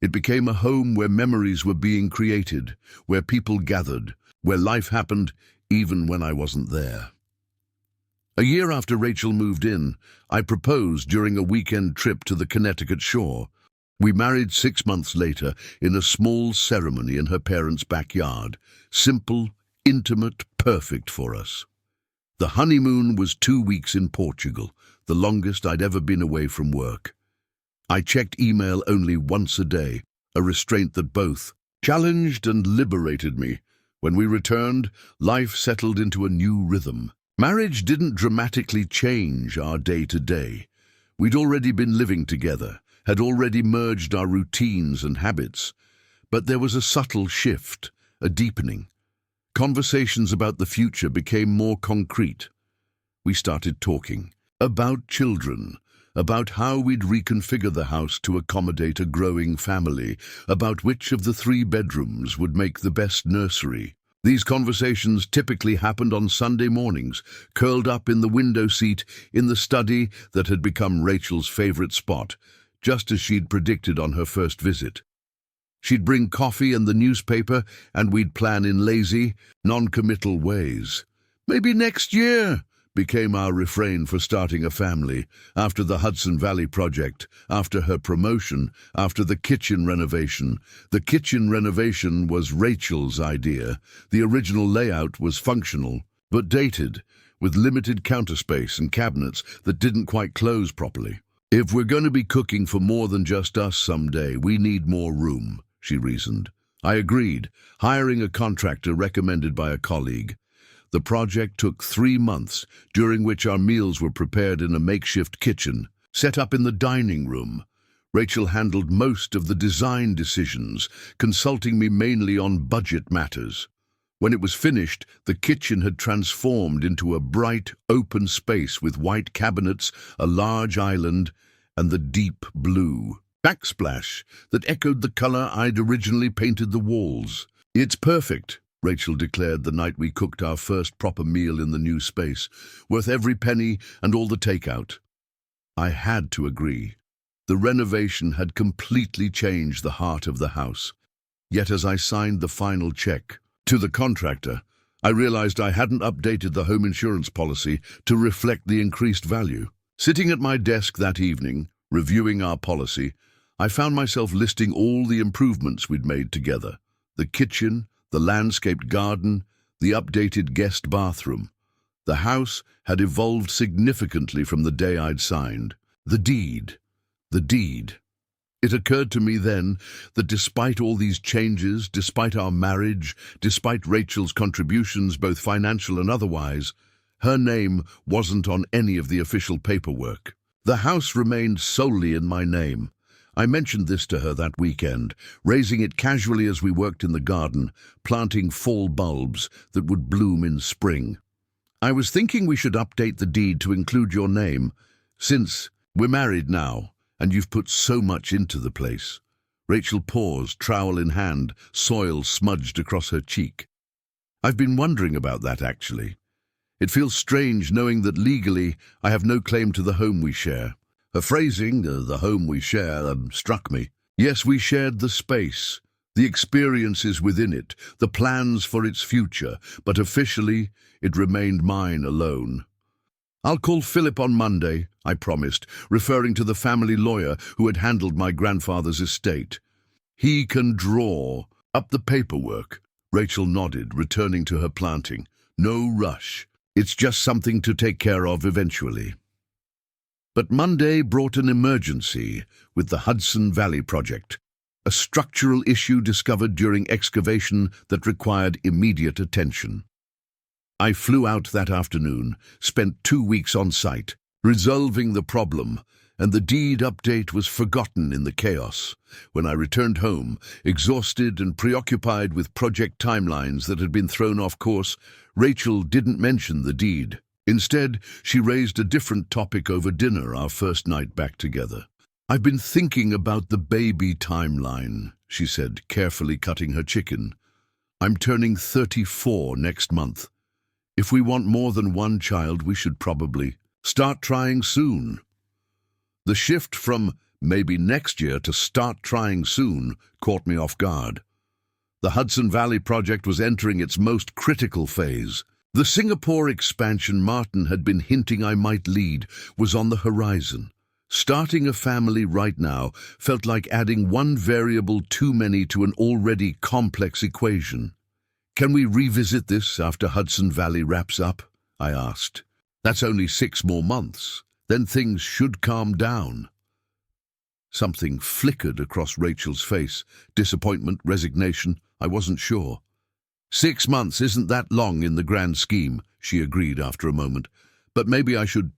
It became a home where memories were being created, where people gathered, where life happened even when I wasn't there. A year after Rachel moved in, I proposed during a weekend trip to the Connecticut shore. We married 6 months later in a small ceremony in her parents' backyard. Simple, intimate, perfect for us. The honeymoon was 2 weeks in Portugal, the longest I'd ever been away from work. I checked email only once a day, a restraint that both challenged and liberated me. When we returned, life settled into a new rhythm. Marriage didn't dramatically change our day-to-day. We'd already been living together, had already merged our routines and habits. But there was a subtle shift, a deepening. Conversations about the future became more concrete. We started talking about children, about how we'd reconfigure the house to accommodate a growing family, about which of the 3 bedrooms would make the best nursery. These conversations typically happened on Sunday mornings, curled up in the window seat in the study that had become Rachel's favorite spot, just as she'd predicted on her first visit. She'd bring coffee and the newspaper, and we'd plan in lazy, non-committal ways. "Maybe next year," became our refrain for starting a family, after the Hudson Valley project, after her promotion, after the kitchen renovation. The kitchen renovation was Rachel's idea. The original layout was functional, but dated, with limited counter space and cabinets that didn't quite close properly. "If we're going to be cooking for more than just us someday, we need more room," she reasoned. I agreed, hiring a contractor recommended by a colleague. The project took 3 months, during which our meals were prepared in a makeshift kitchen, set up in the dining room. Rachel handled most of the design decisions, consulting me mainly on budget matters. When it was finished, the kitchen had transformed into a bright, open space with white cabinets, a large island, and the deep blue backsplash that echoed the color I'd originally painted the walls. "It's perfect," Rachel declared the night we cooked our first proper meal in the new space, "worth every penny and all the takeout." I had to agree. The renovation had completely changed the heart of the house. Yet as I signed the final check to the contractor, I realized I hadn't updated the home insurance policy to reflect the increased value. Sitting at my desk that evening, reviewing our policy, I found myself listing all the improvements we'd made together. The kitchen, the landscaped garden, the updated guest bathroom. The house had evolved significantly from the day I'd signed. The deed. It occurred to me then that despite all these changes, despite our marriage, despite Rachel's contributions, both financial and otherwise, her name wasn't on any of the official paperwork. The house remained solely in my name. I mentioned this to her that weekend, raising it casually as we worked in the garden, planting fall bulbs that would bloom in spring. I was thinking we should update the deed to include your name, since we're married now, and you've put so much into the place. Rachel paused, trowel in hand, soil smudged across her cheek. I've been wondering about that, actually. It feels strange knowing that legally I have no claim to the home we share. Her phrasing, the home we share, struck me. Yes, we shared the space, the experiences within it, the plans for its future, but officially it remained mine alone. I'll call Philip on Monday, I promised, referring to the family lawyer who had handled my grandfather's estate. He can draw up the paperwork. Rachel nodded, returning to her planting. No rush. It's just something to take care of eventually. But Monday brought an emergency with the Hudson Valley project, a structural issue discovered during excavation that required immediate attention. I flew out that afternoon, spent 2 weeks on site, resolving the problem, and the deed update was forgotten in the chaos. When I returned home, exhausted and preoccupied with project timelines that had been thrown off course, Rachel didn't mention the deed. Instead, she raised a different topic over dinner our first night back together. I've been thinking about the baby timeline, she said, carefully cutting her chicken. I'm turning 34 next month. If we want more than one child, we should probably start trying soon. The shift from maybe next year to start trying soon caught me off guard. The Hudson Valley project was entering its most critical phase. The Singapore expansion Martin had been hinting I might lead was on the horizon. Starting a family right now felt like adding one variable too many to an already complex equation. Can we revisit this after Hudson Valley wraps up? I asked. That's only 6 more months. Then things should calm down. Something flickered across Rachel's face. Disappointment, resignation, I wasn't sure. 6 months isn't that long in the grand scheme, she agreed after a moment. But maybe I should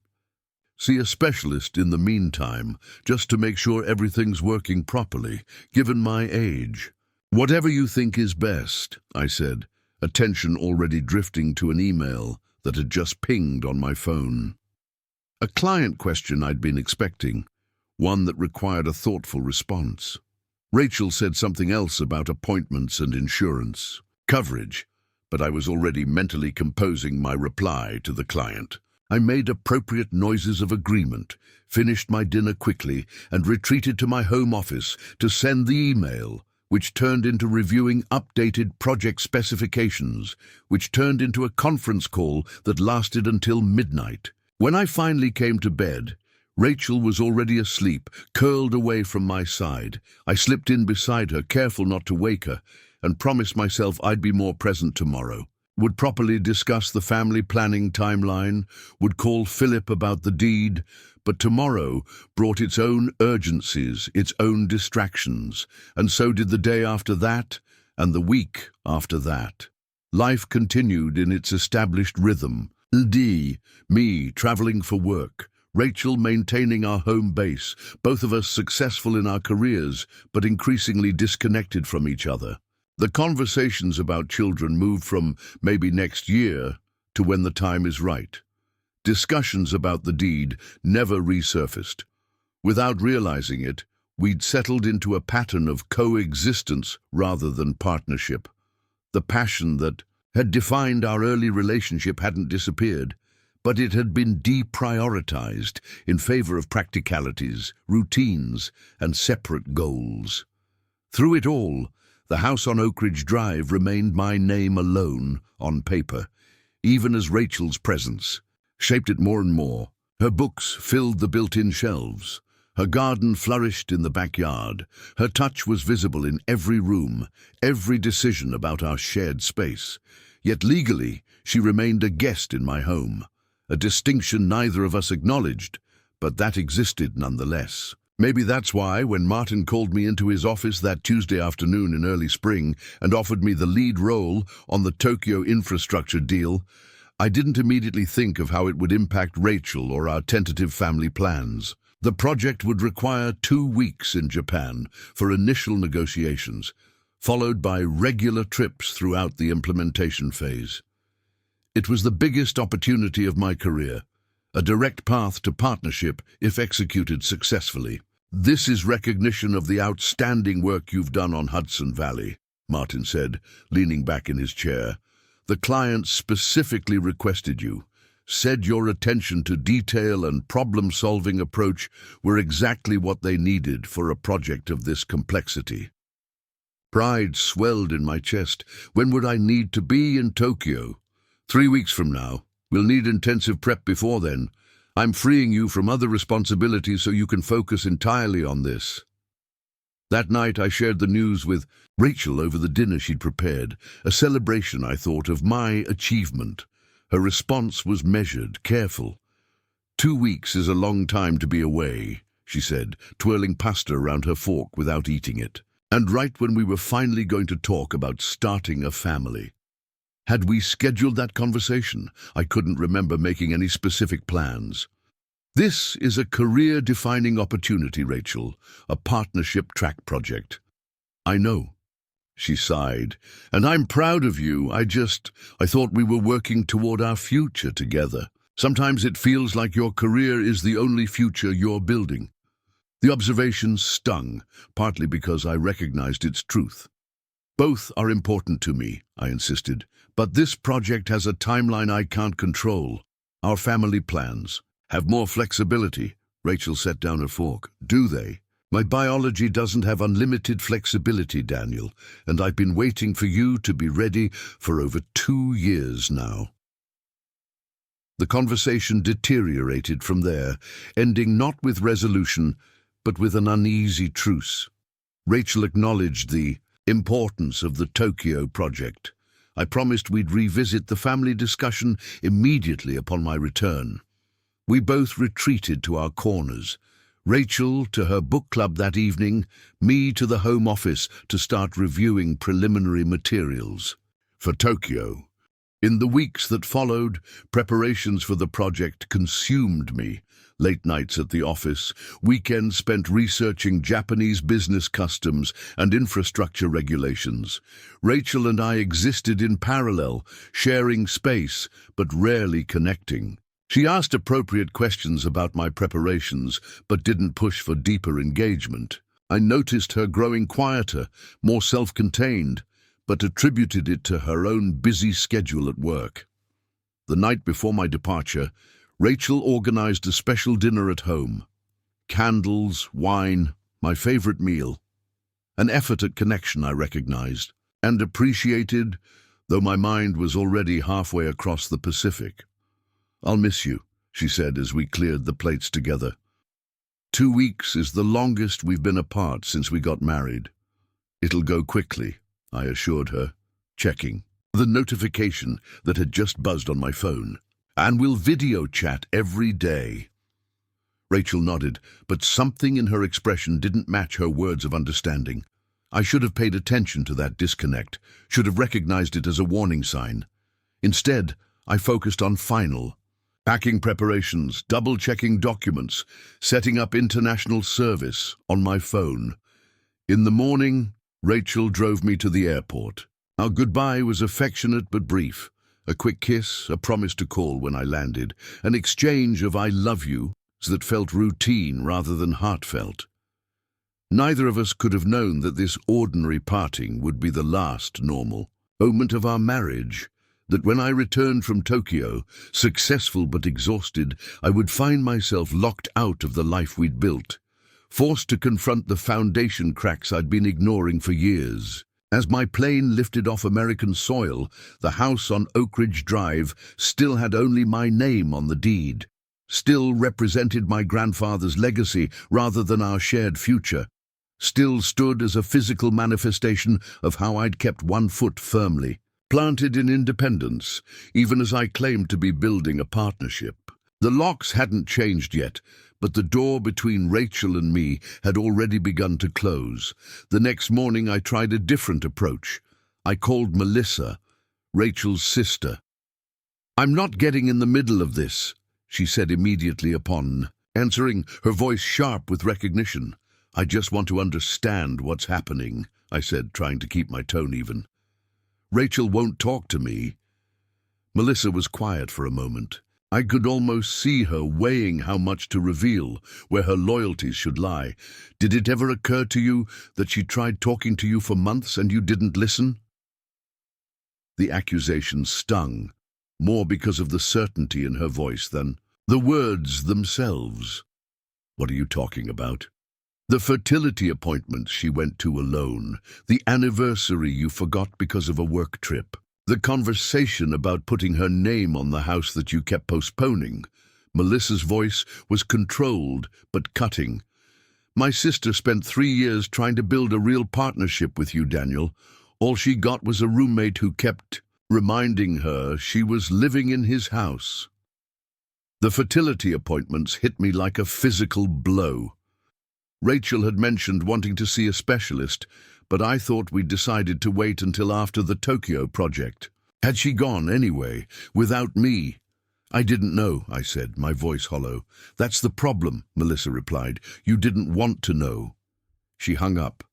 see a specialist in the meantime, just to make sure everything's working properly, given my age. Whatever you think is best, I said, attention already drifting to an email that had just pinged on my phone. A client question I'd been expecting, one that required a thoughtful response. Rachel said something else about appointments and insurance coverage, but I was already mentally composing my reply to the client. I made appropriate noises of agreement, finished my dinner quickly, and retreated to my home office to send the email, which turned into reviewing updated project specifications, which turned into a conference call that lasted until midnight. When I finally came to bed, Rachel was already asleep, curled away from my side. I slipped in beside her, careful not to wake her, and promised myself I'd be more present tomorrow. Would properly discuss the family planning timeline, would call Philip about the deed, but tomorrow brought its own urgencies, its own distractions, and so did the day after that, and the week after that. Life continued in its established rhythm. Me traveling for work, Rachel maintaining our home base, both of us successful in our careers, but increasingly disconnected from each other. The conversations about children moved from maybe next year to when the time is right. Discussions about the deed never resurfaced. Without realizing it, we'd settled into a pattern of coexistence rather than partnership. The passion that had defined our early relationship hadn't disappeared, but it had been deprioritized in favor of practicalities, routines, and separate goals. Through it all, the house on Oak Ridge Drive remained my name alone on paper, even as Rachel's presence shaped it more and more. Her books filled the built-in shelves. Her garden flourished in the backyard. Her touch was visible in every room, every decision about our shared space. Yet legally, she remained a guest in my home, a distinction neither of us acknowledged, but that existed nonetheless. Maybe that's why, when Martin called me into his office that Tuesday afternoon in early spring and offered me the lead role on the Tokyo infrastructure deal, I didn't immediately think of how it would impact Rachel or our tentative family plans. The project would require 2 weeks in Japan for initial negotiations, followed by regular trips throughout the implementation phase. It was the biggest opportunity of my career, a direct path to partnership if executed successfully. "This is recognition of the outstanding work you've done on Hudson Valley," Martin said, leaning back in his chair. "The client specifically requested you, said your attention to detail and problem-solving approach were exactly what they needed for a project of this complexity." Pride swelled in my chest. When would I need to be in Tokyo? 3 weeks from now. We'll need intensive prep before then. I'm freeing you from other responsibilities so you can focus entirely on this. That night I shared the news with Rachel over the dinner she'd prepared, a celebration, I thought, of my achievement. Her response was measured, careful. 2 weeks is a long time to be away, she said, twirling pasta around her fork without eating it. And right when we were finally going to talk about starting a family. Had we scheduled that conversation? I couldn't remember making any specific plans. "This is a career-defining opportunity, Rachel, a partnership track project." "I know," she sighed, "and I'm proud of you. I thought we were working toward our future together. Sometimes it feels like your career is the only future you're building." The observation stung, partly because I recognized its truth. "Both are important to me," I insisted, "but this project has a timeline I can't control. Our family plans have more flexibility." Rachel set down her fork. "Do they? My biology doesn't have unlimited flexibility, Daniel, and I've been waiting for you to be ready for over 2 years now." The conversation deteriorated from there, ending not with resolution, but with an uneasy truce. Rachel acknowledged the importance of the Tokyo project. I promised we'd revisit the family discussion immediately upon my return. We both retreated to our corners. Rachel to her book club that evening, me to the home office to start reviewing preliminary materials for Tokyo. In the weeks that followed, preparations for the project consumed me. Late nights at the office, weekends spent researching Japanese business customs and infrastructure regulations. Rachel and I existed in parallel, sharing space, but rarely connecting. She asked appropriate questions about my preparations, but didn't push for deeper engagement. I noticed her growing quieter, more self-contained, but attributed it to her own busy schedule at work. The night before my departure, Rachel organized a special dinner at home. Candles, wine, my favorite meal. An effort at connection I recognized and appreciated, though my mind was already halfway across the Pacific. "I'll miss you," she said as we cleared the plates together. 2 weeks is the longest we've been apart since we got married. "It'll go quickly," I assured her, checking the notification that had just buzzed on my phone. "And we'll video chat every day." Rachel nodded, but something in her expression didn't match her words of understanding. I should have paid attention to that disconnect, should have recognized it as a warning sign. Instead, I focused on packing preparations, double-checking documents, setting up international service on my phone. In the morning, Rachel drove me to the airport. Our goodbye was affectionate but brief. A quick kiss, a promise to call when I landed, an exchange of "I love you" that felt routine rather than heartfelt. Neither of us could have known that this ordinary parting would be the last normal moment of our marriage, that when I returned from Tokyo, successful but exhausted, I would find myself locked out of the life we'd built, forced to confront the foundation cracks I'd been ignoring for years. As my plane lifted off American soil, the house on Oak Ridge Drive still had only my name on the deed, still represented my grandfather's legacy rather than our shared future, still stood as a physical manifestation of how I'd kept one foot firmly planted in independence, even as I claimed to be building a partnership. The locks hadn't changed yet, but the door between Rachel and me had already begun to close. The next morning I tried a different approach. I called Melissa, Rachel's sister. "I'm not getting in the middle of this," she said immediately upon answering, her voice sharp with recognition. "I just want to understand what's happening," I said, trying to keep my tone even. "Rachel won't talk to me." Melissa was quiet for a moment. I could almost see her weighing how much to reveal, where her loyalties should lie. "Did it ever occur to you that she tried talking to you for months and you didn't listen?" The accusation stung, more because of the certainty in her voice than the words themselves. "What are you talking about?" "The fertility appointment she went to alone, the anniversary you forgot because of a work trip, the conversation about putting her name on the house that you kept postponing." Melissa's voice was controlled but cutting. "My sister spent 3 years trying to build a real partnership with you, Daniel. All she got was a roommate who kept reminding her she was living in his house." The fertility appointments hit me like a physical blow. Rachel had mentioned wanting to see a specialist, but I thought we'd decided to wait until after the Tokyo project. Had she gone anyway, without me? "I didn't know," I said, my voice hollow. "That's the problem," Melissa replied. "You didn't want to know." She hung up.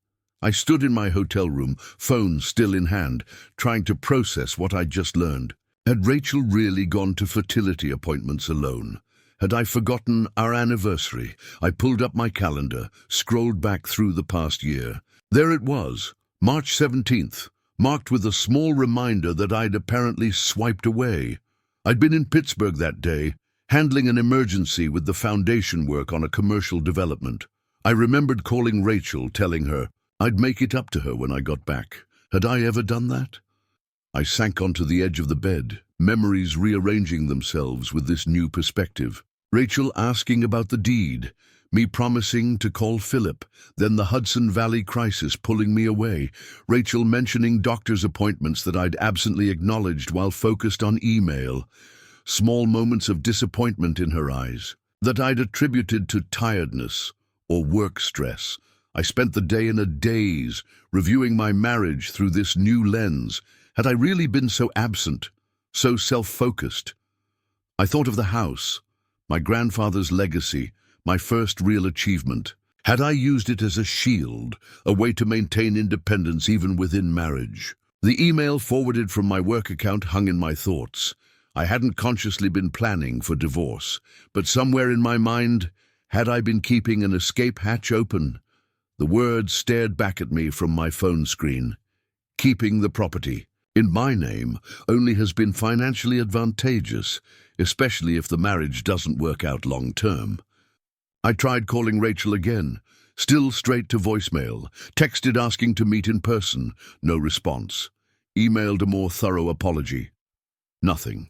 I stood in my hotel room, phone still in hand, trying to process what I'd just learned. Had Rachel really gone to fertility appointments alone? Had I forgotten our anniversary? I pulled up my calendar, scrolled back through the past year. There it was, March 17th, marked with a small reminder that I'd apparently swiped away. I'd been in Pittsburgh that day, handling an emergency with the foundation work on a commercial development. I remembered calling Rachel, telling her I'd make it up to her when I got back. Had I ever done that? I sank onto the edge of the bed, memories rearranging themselves with this new perspective. Rachel asking about the deed, me promising to call Philip, then the Hudson Valley crisis pulling me away, Rachel mentioning doctor's appointments that I'd absently acknowledged while focused on email, small moments of disappointment in her eyes that I'd attributed to tiredness or work stress. I spent the day in a daze, reviewing my marriage through this new lens. Had I really been so absent, so self-focused? I thought of the house, my grandfather's legacy, my first real achievement. Had I used it as a shield, a way to maintain independence even within marriage? The email forwarded from my work account hung in my thoughts. I hadn't consciously been planning for divorce, but somewhere in my mind, had I been keeping an escape hatch open? The words stared back at me from my phone screen. "Keeping the property in my name only has been financially advantageous, especially if the marriage doesn't work out long term." I tried calling Rachel again, still straight to voicemail, texted asking to meet in person, no response, emailed a more thorough apology. Nothing.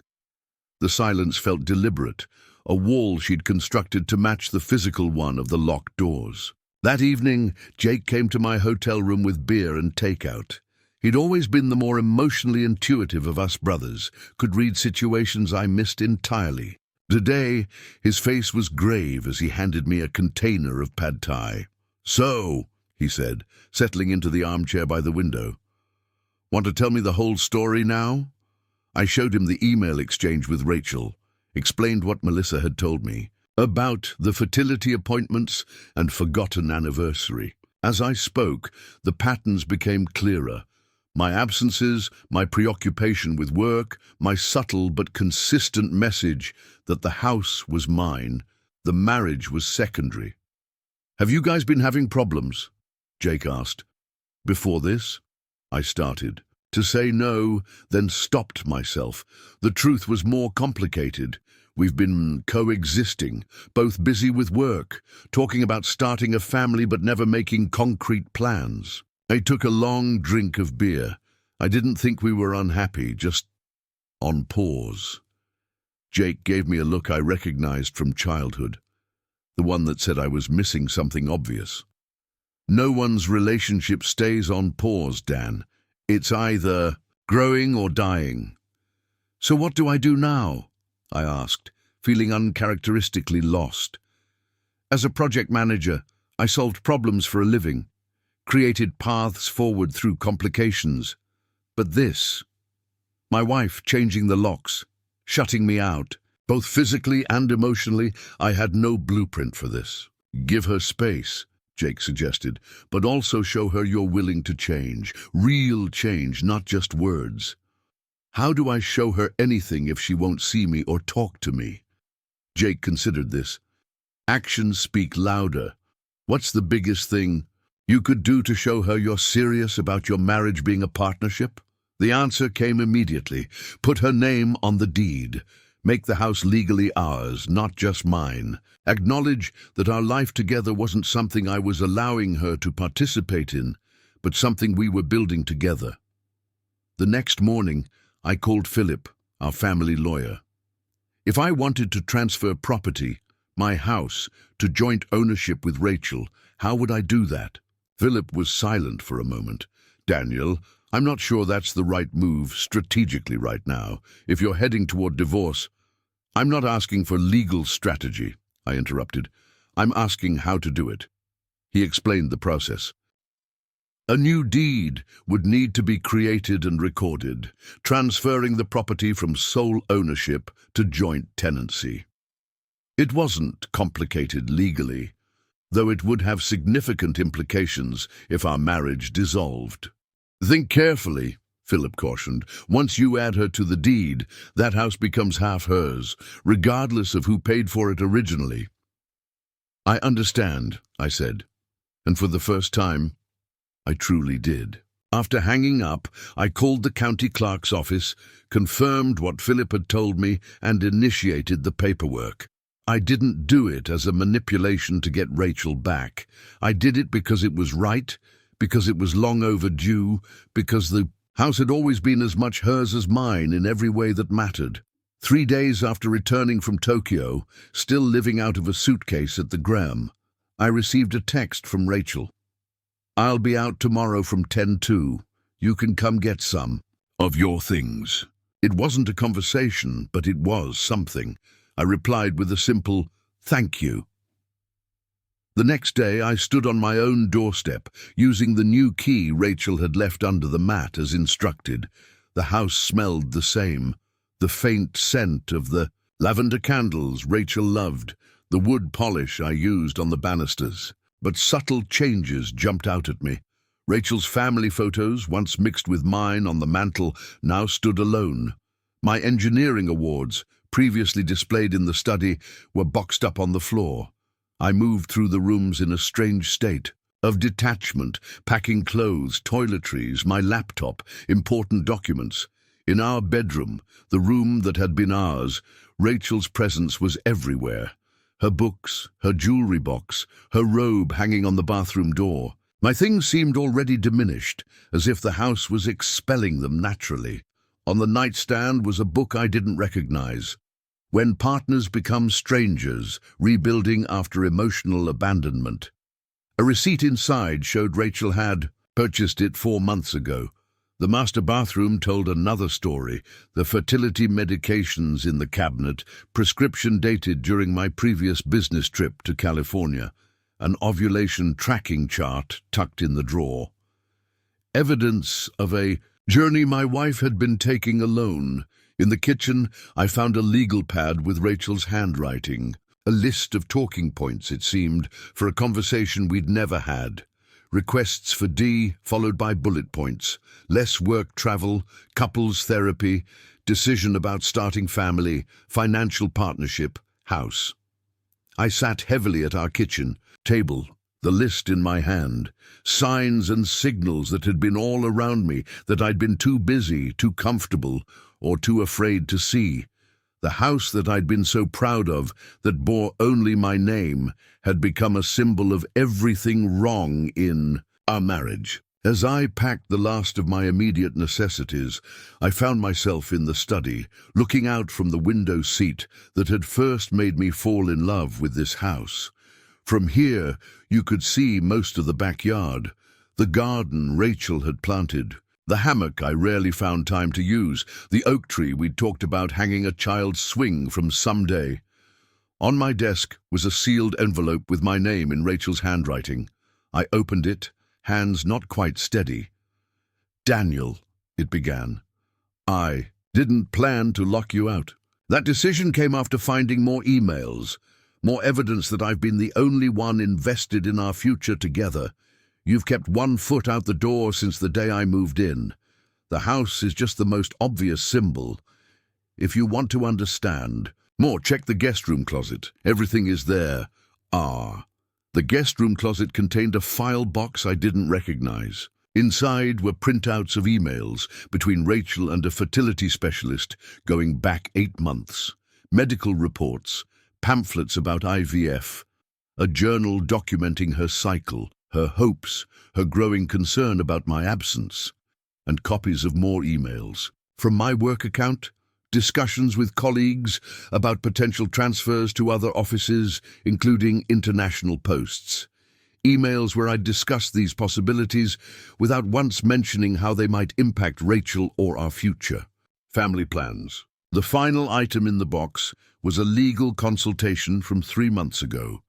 The silence felt deliberate, a wall she'd constructed to match the physical one of the locked doors. That evening, Jake came to my hotel room with beer and takeout. He'd always been the more emotionally intuitive of us brothers, could read situations I missed entirely. Today, his face was grave as he handed me a container of pad thai. "So," he said, settling into the armchair by the window. "Want to tell me the whole story now?" I showed him the email exchange with Rachel, explained what Melissa had told me about the fertility appointments and forgotten anniversary. As I spoke, the patterns became clearer. My absences, my preoccupation with work, my subtle but consistent message that the house was mine, the marriage was secondary. "Have you guys been having problems?" Jake asked. "Before this?" I started. To say no, then stopped myself. The truth was more complicated. We've been coexisting, both busy with work, talking about starting a family but never making concrete plans. I took a long drink of beer. I didn't think we were unhappy, just on pause. Jake gave me a look I recognized from childhood, the one that said I was missing something obvious. "No one's relationship stays on pause, Dan. It's either growing or dying." "So what do I do now?" I asked, feeling uncharacteristically lost. As a project manager, I solved problems for a living, created paths forward through complications. But this, my wife changing the locks, shutting me out, Both physically and emotionally, I had no blueprint for this. Give her space, Jake suggested, but also show her you're willing to change. Real change, not just words. How do I show her anything if she won't see me or talk to me? Jake considered this. Actions speak louder. What's the biggest thing you could do to show her you're serious about your marriage being a partnership? The answer came immediately. Put her name on the deed. Make the house legally ours, not just mine. Acknowledge that our life together wasn't something I was allowing her to participate in, but something we were building together. The next morning, I called Philip, our family lawyer. If I wanted to transfer property, my house, to joint ownership with Rachel, how would I do that? Philip was silent for a moment. Daniel, I'm not sure that's the right move strategically right now. If you're heading toward divorce, I'm not asking for legal strategy, I interrupted. I'm asking how to do it. He explained the process. A new deed would need to be created and recorded, transferring the property from sole ownership to joint tenancy. It wasn't complicated legally, though it would have significant implications if our marriage dissolved. Think carefully, Philip cautioned. Once you add her to the deed, that house becomes half hers, regardless of who paid for it originally. I understand, I said, and for the first time, I truly did. After hanging up, I called the county clerk's office, confirmed what Philip had told me, and initiated the paperwork. I didn't do it as a manipulation to get Rachel back. I did it because it was right, because it was long overdue, because the house had always been as much hers as mine in every way that mattered. 3 days after returning from Tokyo, still living out of a suitcase at the Graham, I received a text from Rachel. I'll be out tomorrow from 10 to. You can come get some of your things. It wasn't a conversation, but it was something. I replied with a simple, thank you. The next day, I stood on my own doorstep, using the new key Rachel had left under the mat as instructed. The house smelled the same. The faint scent of the lavender candles Rachel loved, the wood polish I used on the banisters. But subtle changes jumped out at me. Rachel's family photos, once mixed with mine on the mantel, now stood alone. My engineering awards, previously displayed in the study, were boxed up on the floor. I moved through the rooms in a strange state of detachment, packing clothes, toiletries, my laptop, important documents. In our bedroom, the room that had been ours, Rachel's presence was everywhere. Her books, her jewelry box, her robe hanging on the bathroom door. My things seemed already diminished, as if the house was expelling them naturally. On the nightstand was a book I didn't recognize. When Partners Become Strangers, Rebuilding After Emotional Abandonment. A receipt inside showed Rachel had purchased it 4 months ago. The master bathroom told another story, the fertility medications in the cabinet, prescription dated during my previous business trip to California, an ovulation tracking chart tucked in the drawer. Evidence of a journey my wife had been taking alone. In the kitchen, I found a legal pad with Rachel's handwriting, a list of talking points, it seemed, for a conversation we'd never had. Requests for D, followed by bullet points, less work travel, couples therapy, decision about starting family, financial partnership, house. I sat heavily at our kitchen table, the list in my hand, signs and signals that had been all around me that I'd been too busy, too comfortable, or too afraid to see. The house that I'd been so proud of, that bore only my name, had become a symbol of everything wrong in our marriage. As I packed the last of my immediate necessities, I found myself in the study, looking out from the window seat that had first made me fall in love with this house. From here, you could see most of the backyard, the garden Rachel had planted, the hammock I rarely found time to use, the oak tree we'd talked about hanging a child's swing from someday. On my desk was a sealed envelope with my name in Rachel's handwriting. I opened it, hands not quite steady. Daniel, it began. I didn't plan to lock you out. That decision came after finding more emails, more evidence that I've been the only one invested in our future together. You've kept one foot out the door since the day I moved in. The house is just the most obvious symbol. If you want to understand more, check the guest room closet. Everything is there. The guest room closet contained a file box I didn't recognize. Inside were printouts of emails between Rachel and a fertility specialist going back 8 months, medical reports, pamphlets about IVF, a journal documenting her cycle, her hopes, her growing concern about my absence, and copies of more emails. From my work account, discussions with colleagues about potential transfers to other offices, including international posts. Emails where I'd discussed these possibilities without once mentioning how they might impact Rachel or our future. Family plans. The final item in the box was a legal consultation from 3 months ago.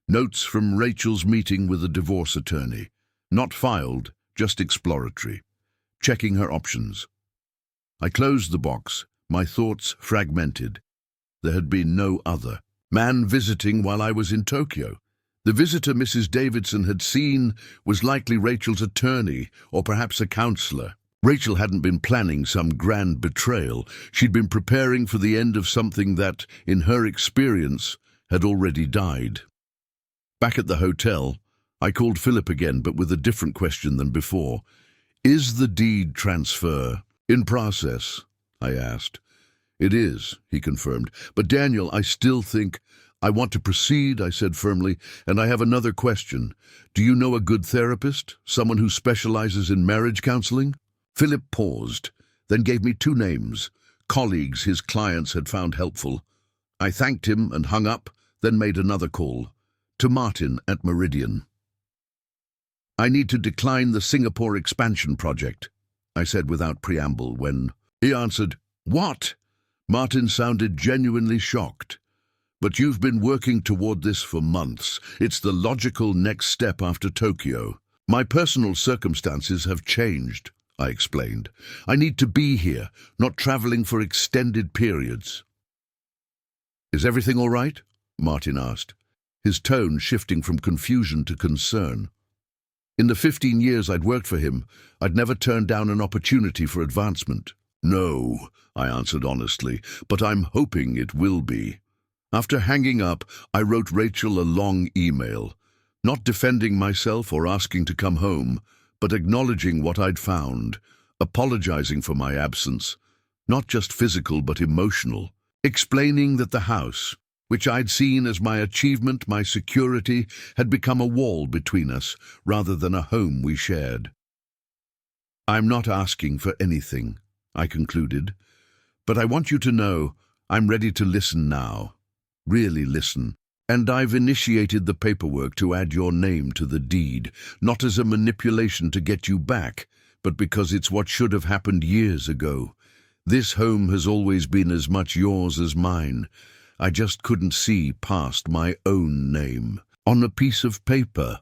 Notes from Rachel's meeting with a divorce attorney. Not filed, just exploratory. Checking her options. I closed the box, my thoughts fragmented. There had been no other man visiting while I was in Tokyo. The visitor Mrs. Davidson had seen was likely Rachel's attorney or perhaps a counselor. Rachel hadn't been planning some grand betrayal. She'd been preparing for the end of something that, in her experience, had already died. Back at the hotel, I called Philip again, but with a different question than before. "Is the deed transfer in process?" I asked. "It is," he confirmed. "But Daniel, I still think I want to proceed," I said firmly, "and I have another question. Do you know a good therapist, someone who specializes in marriage counseling?" Philip paused, then gave me 2 names, colleagues his clients had found helpful. I thanked him and hung up, then made another call, to Martin at Meridian. "I need to decline the Singapore expansion project," I said without preamble when he answered, "What?" Martin sounded genuinely shocked. "But you've been working toward this for months. It's the logical next step after Tokyo." "My personal circumstances have changed," I explained. "I need to be here, not traveling for extended periods." "Is everything all right?" Martin asked, his tone shifting from confusion to concern. In the 15 years I'd worked for him, I'd never turned down an opportunity for advancement. "No," I answered honestly, "but I'm hoping it will be." After hanging up, I wrote Rachel a long email, not defending myself or asking to come home, but acknowledging what I'd found, apologizing for my absence, not just physical but emotional, explaining that the house, which I'd seen as my achievement, my security, had become a wall between us rather than a home we shared. "I'm not asking for anything," I concluded, "but I want you to know I'm ready to listen now. Really listen. And I've initiated the paperwork to add your name to the deed, not as a manipulation to get you back, but because it's what should have happened years ago. This home has always been as much yours as mine. I just couldn't see past my own name on a piece of paper."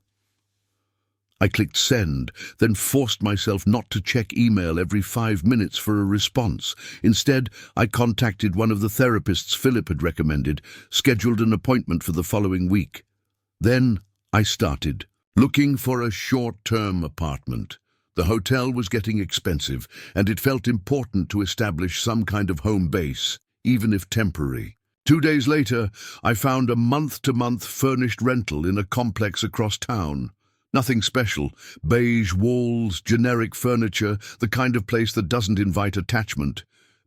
I clicked send, then forced myself not to check email every 5 minutes for a response. Instead, I contacted one of the therapists Philip had recommended, scheduled an appointment for the following week. Then I started looking for a short-term apartment. The hotel was getting expensive, and it felt important to establish some kind of home base, even if temporary. 2 days later, I found a month-to-month furnished rental in a complex across town. Nothing special, beige walls, generic furniture, the kind of place that doesn't invite attachment.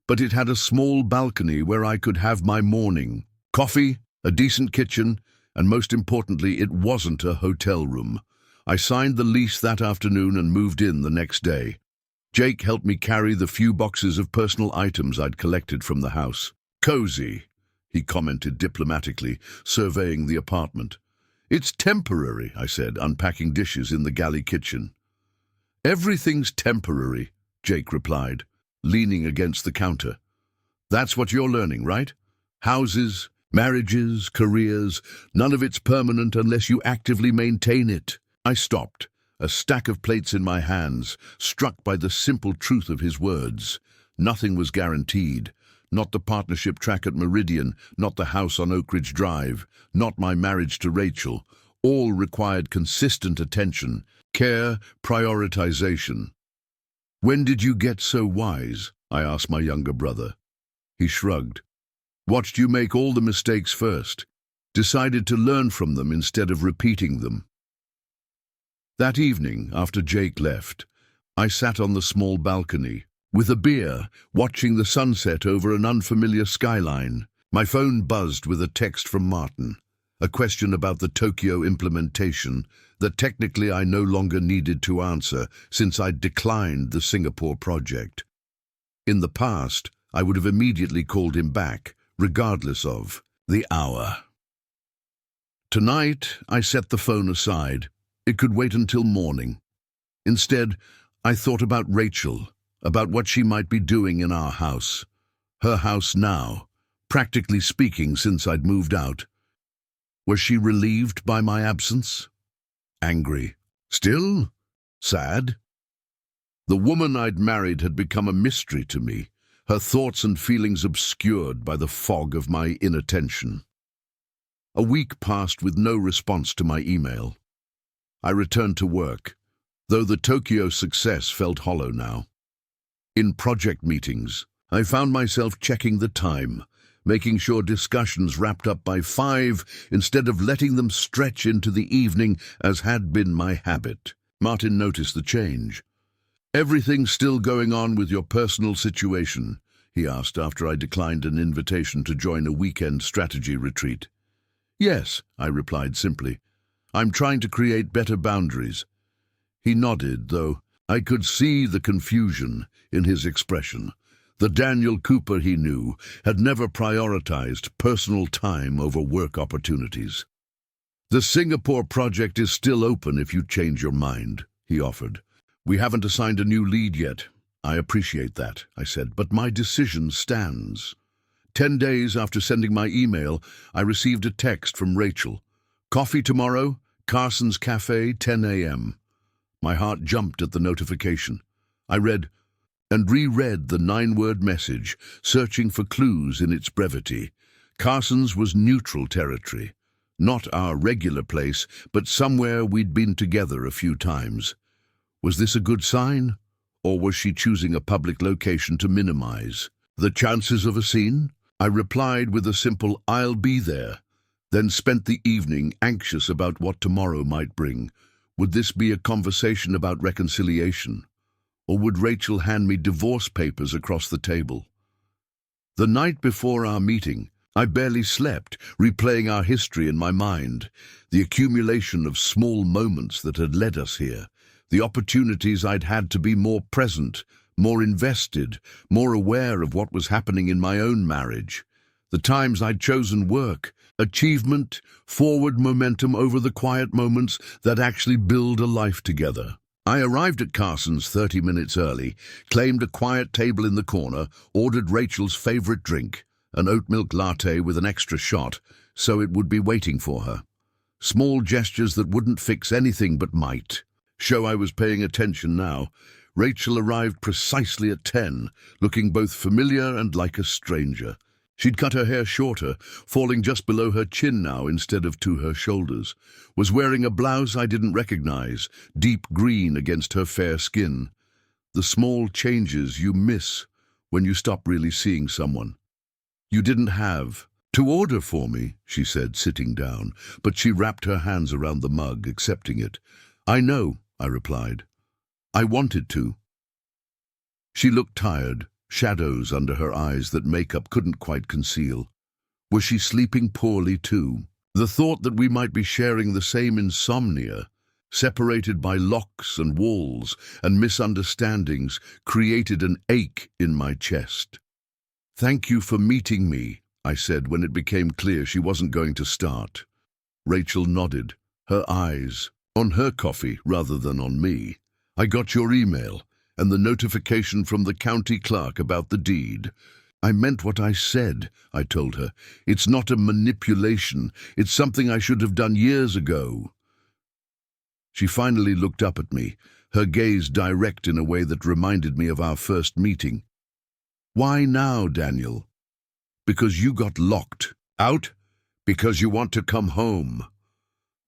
But it had a small balcony where I could have my morning. Coffee, a decent kitchen, and most importantly, it wasn't a hotel room. I signed the lease that afternoon and moved in the next day. Jake helped me carry the few boxes of personal items I'd collected from the house. "Cozy," he commented diplomatically, surveying the apartment. "It's temporary," I said, unpacking dishes in the galley kitchen. "Everything's temporary," Jake replied, leaning against the counter. "That's what you're learning, right? Houses, marriages, careers, none of it's permanent unless you actively maintain it." I stopped, a stack of plates in my hands, struck by the simple truth of his words. Nothing was guaranteed. not the partnership track at Meridian, not the house on Oak Ridge Drive, not my marriage to Rachel. All required consistent attention, care, prioritization. "When did you get so wise?" I asked my younger brother. He shrugged. "Watched you make all the mistakes first. Decided to learn from them instead of repeating them." That evening, after Jake left, I sat on the small balcony, with a beer, watching the sunset over an unfamiliar skyline. My phone buzzed with a text from Martin, a question about the Tokyo implementation that technically I no longer needed to answer since I'd declined the Singapore project. In the past, I would have immediately called him back, regardless of the hour. Tonight, I set the phone aside. It could wait until morning. Instead, I thought about Rachel, about what she might be doing in our house. Her house now, practically speaking, since I'd moved out. Was she relieved by my absence? Angry? Still? Sad? The woman I'd married had become a mystery to me, her thoughts and feelings obscured by the fog of my inattention. A week passed with no response to my email. I returned to work, though the Tokyo success felt hollow now. In project meetings, I found myself checking the time, making sure discussions wrapped up by 5 instead of letting them stretch into the evening as had been my habit. Martin noticed the change. "Everything still going on with your personal situation?" he asked after I declined an invitation to join a weekend strategy retreat. "Yes," I replied simply. "I'm trying to create better boundaries." He nodded, though I could see the confusion in his expression. The Daniel Cooper he knew had never prioritized personal time over work opportunities. "The Singapore project is still open if you change your mind," he offered. "We haven't assigned a new lead yet." "I appreciate that," I said, "but my decision stands." 10 days after sending my email, I received a text from Rachel. "Coffee tomorrow, Carson's Cafe, 10 a.m. My heart jumped at the notification. I read and reread the 9-word message, searching for clues in its brevity. Carson's was neutral territory. Not our regular place, but somewhere we'd been together a few times. Was this a good sign? Or was she choosing a public location to minimize the chances of a scene? I replied with a simple "I'll be there," then spent the evening anxious about what tomorrow might bring. Would this be a conversation about reconciliation? Or would Rachel hand me divorce papers across the table? The night before our meeting, I barely slept, replaying our history in my mind, the accumulation of small moments that had led us here, the opportunities I'd had to be more present, more invested, more aware of what was happening in my own marriage, the times I'd chosen work, achievement, forward momentum over the quiet moments that actually build a life together. I arrived at Carson's 30 minutes early, claimed a quiet table in the corner, ordered Rachel's favorite drink, an oat milk latte with an extra shot, so it would be waiting for her. Small gestures that wouldn't fix anything but might. Show I was paying attention now. Rachel arrived precisely at 10, looking both familiar and like a stranger. She'd cut her hair shorter, falling just below her chin now instead of to her shoulders, was wearing a blouse I didn't recognize, deep green against her fair skin. The small changes you miss when you stop really seeing someone. "You didn't have to order for me," she said, sitting down, but she wrapped her hands around the mug, accepting it. "I know," I replied. "I wanted to." She looked tired, shadows under her eyes that makeup couldn't quite conceal. Was she sleeping poorly too? The thought that we might be sharing the same insomnia, separated by locks and walls and misunderstandings, created an ache in my chest. "Thank you for meeting me," I said when it became clear she wasn't going to start. Rachel nodded, her eyes on her coffee rather than on me. "I got your email and the notification from the county clerk about the deed." "I meant what I said," I told her. "It's not a manipulation. It's something I should have done years ago." She finally looked up at me, her gaze direct in a way that reminded me of our first meeting. "Why now, Daniel?" Because you got locked. Out? Because you want to come home.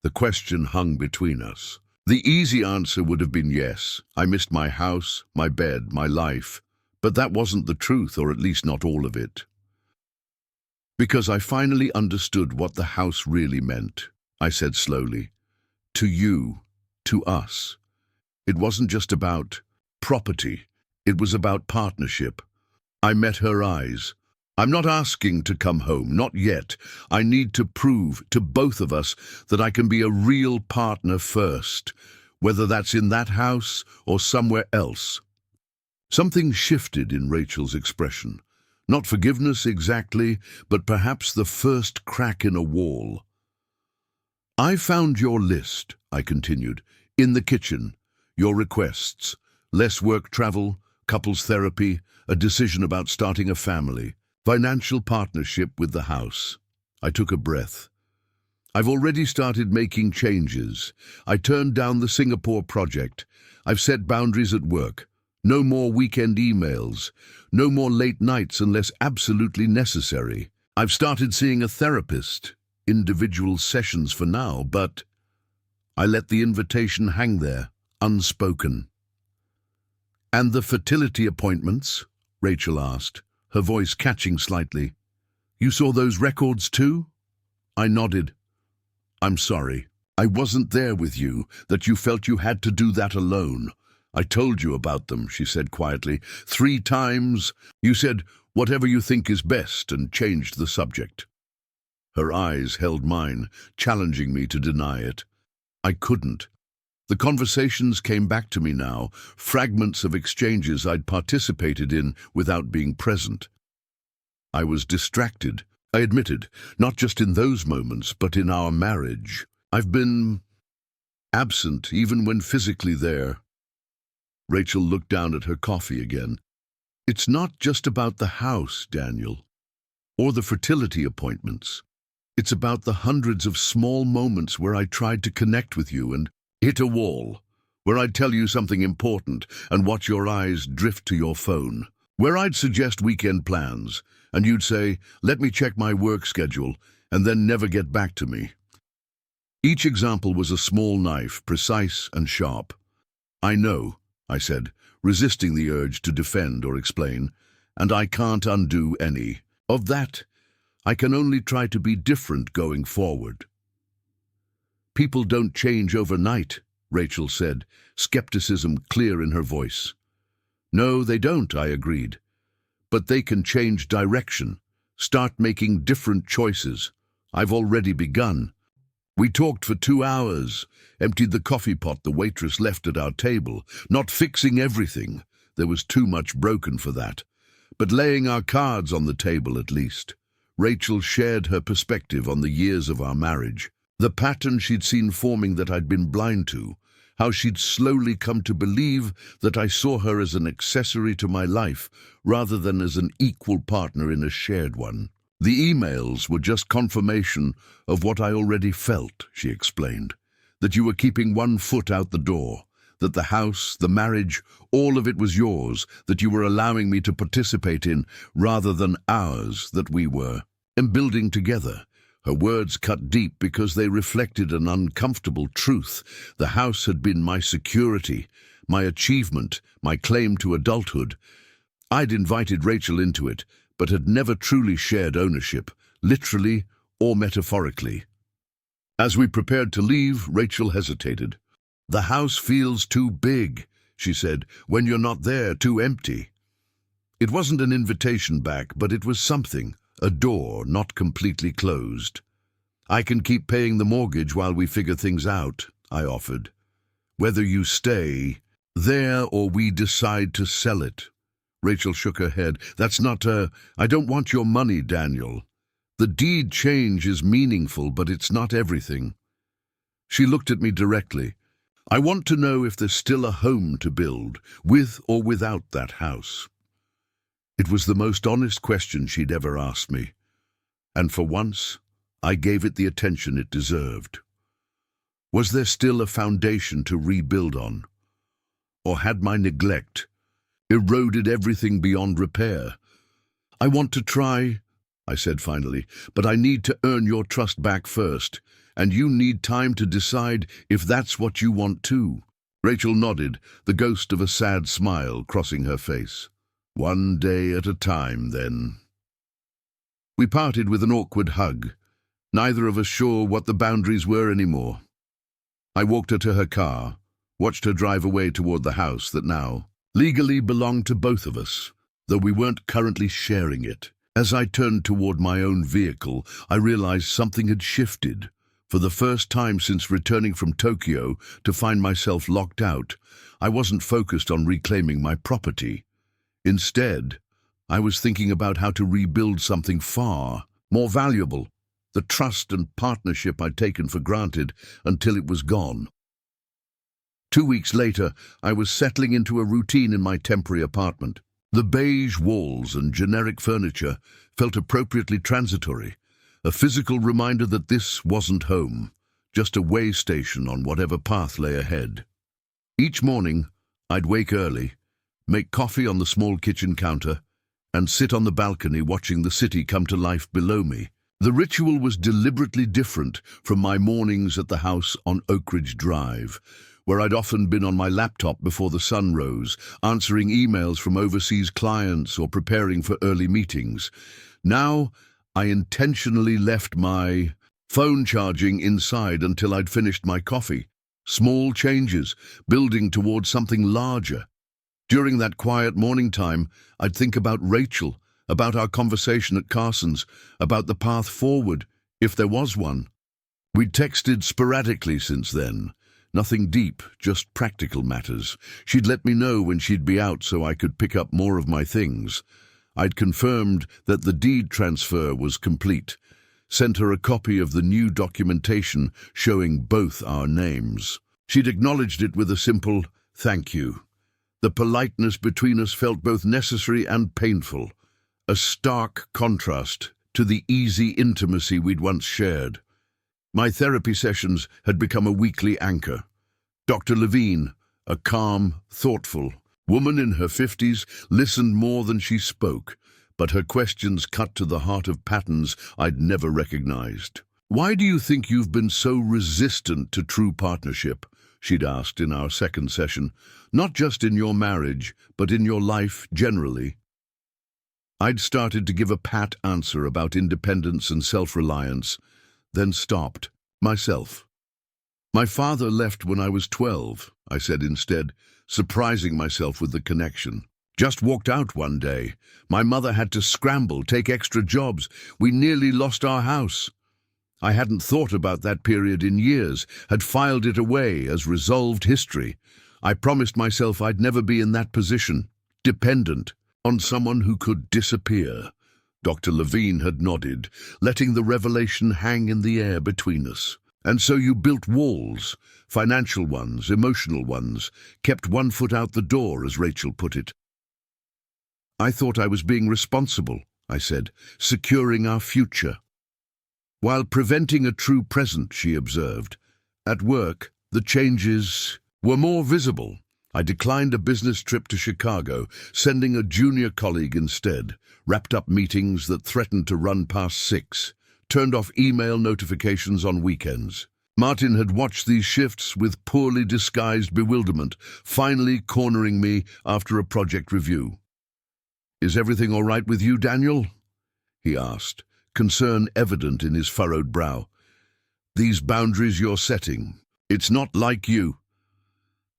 The question hung between us. The easy answer would have been yes. I missed my house, my bed, my life. But that wasn't the truth, or at least not all of it. Because I finally understood what the house really meant, I said slowly. To you, to us. It wasn't just about property. It was about partnership. I met her eyes. I'm not asking to come home, not yet. I need to prove to both of us that I can be a real partner first, whether that's in that house or somewhere else. Something shifted in Rachel's expression. Not forgiveness exactly, but perhaps the first crack in a wall. I found your list, I continued, in the kitchen. Your requests, less work travel, couples therapy, a decision about starting a family, financial partnership with the house. I took a breath. I've already started making changes. I turned down the Singapore project. I've set boundaries at work. No more weekend emails. No more late nights unless absolutely necessary. I've started seeing a therapist. Individual sessions for now, but I let the invitation hang there, unspoken. And the fertility appointments? Rachel asked, her voice catching slightly. You saw those records too? I nodded. I'm sorry. I wasn't there with you, that you felt you had to do that alone. I told you about them, she said quietly. 3 times. You said, whatever you think is best, and changed the subject. Her eyes held mine, challenging me to deny it. I couldn't. The conversations came back to me now, fragments of exchanges I'd participated in without being present. I was distracted, I admitted, not just in those moments, but in our marriage. I've been absent, even when physically there. Rachel looked down at her coffee again. It's not just about the house, Daniel, or the fertility appointments. It's about the hundreds of small moments where I tried to connect with you and hit a wall, where I'd tell you something important and watch your eyes drift to your phone, where I'd suggest weekend plans, and you'd say, let me check my work schedule, and then never get back to me. Each example was a small knife, precise and sharp. I know, I said, resisting the urge to defend or explain, and I can't undo any of that. I can only try to be different going forward. People don't change overnight, Rachel said, skepticism clear in her voice. No, they don't, I agreed. But they can change direction, start making different choices. I've already begun. We talked for 2 hours, emptied the coffee pot the waitress left at our table, not fixing everything. There was too much broken for that. But laying our cards on the table at least. Rachel shared her perspective on the years of our marriage, the pattern she'd seen forming that I'd been blind to, how she'd slowly come to believe that I saw her as an accessory to my life rather than as an equal partner in a shared one. The emails were just confirmation of what I already felt, she explained, that you were keeping one foot out the door, that the house, the marriage, all of it was yours, that you were allowing me to participate in rather than ours, that we were, and building together. Her words cut deep because they reflected an uncomfortable truth. The house had been my security, my achievement, my claim to adulthood. I'd invited Rachel into it, but had never truly shared ownership, literally or metaphorically. As we prepared to leave, Rachel hesitated. The house feels too big, she said, when you're not there, too empty. It wasn't an invitation back, but it was something, a door not completely closed. I can keep paying the mortgage while we figure things out, I offered. Whether you stay there or we decide to sell it. Rachel shook her head. That's not I don't want your money, Daniel. The deed change is meaningful, but it's not everything. She looked at me directly. I want to know if there's still a home to build, with or without that house. It was the most honest question she'd ever asked me, and for once, I gave it the attention it deserved. Was there still a foundation to rebuild on? Or had my neglect eroded everything beyond repair? I want to try, I said finally, but I need to earn your trust back first, and you need time to decide if that's what you want too. Rachel nodded, the ghost of a sad smile crossing her face. One day at a time, then. We parted with an awkward hug, neither of us sure what the boundaries were anymore. I walked her to her car, watched her drive away toward the house that now legally belonged to both of us, though we weren't currently sharing it. As I turned toward my own vehicle, I realized something had shifted. For the first time since returning from Tokyo to find myself locked out, I wasn't focused on reclaiming my property. Instead, I was thinking about how to rebuild something far more valuable, the trust and partnership I'd taken for granted until it was gone. 2 weeks later, I was settling into a routine in my temporary apartment. The beige walls and generic furniture felt appropriately transitory, a physical reminder that this wasn't home, just a way station on whatever path lay ahead. Each morning, I'd wake early, make coffee on the small kitchen counter, and sit on the balcony watching the city come to life below me. The ritual was deliberately different from my mornings at the house on Oak Ridge Drive, where I'd often been on my laptop before the sun rose, answering emails from overseas clients or preparing for early meetings. Now, I intentionally left my phone charging inside until I'd finished my coffee. Small changes, building towards something larger. During that quiet morning time, I'd think about Rachel, about our conversation at Carson's, about the path forward, if there was one. We'd texted sporadically since then. Nothing deep, just practical matters. She'd let me know when she'd be out so I could pick up more of my things. I'd confirmed that the deed transfer was complete, sent her a copy of the new documentation showing both our names. She'd acknowledged it with a simple thank you. The politeness between us felt both necessary and painful, a stark contrast to the easy intimacy we'd once shared. My therapy sessions had become a weekly anchor. Dr. Levine, a calm, thoughtful woman in her 50s, listened more than she spoke, but her questions cut to the heart of patterns I'd never recognized. Why do you think you've been so resistant to true partnership? She'd asked in our second session. Not just in your marriage, but in your life generally. I'd started to give a pat answer about independence and self-reliance, then stopped. Myself. My father left when I was 12, I said instead, surprising myself with the connection. Just walked out one day. My mother had to scramble, take extra jobs. We nearly lost our house. I hadn't thought about that period in years, had filed it away as resolved history. I promised myself I'd never be in that position, dependent on someone who could disappear. Dr. Levine had nodded, letting the revelation hang in the air between us. And so you built walls, financial ones, emotional ones, kept one foot out the door, as Rachel put it. I thought I was being responsible, I said, securing our future. While preventing a true present, she observed. At work, the changes were more visible. I declined a business trip to Chicago, sending a junior colleague instead, wrapped up meetings that threatened to run past 6, turned off email notifications on weekends. Martin had watched these shifts with poorly disguised bewilderment, finally cornering me after a project review. "Is everything all right with you, Daniel?" he asked, concern evident in his furrowed brow. "These boundaries you're setting, it's not like you."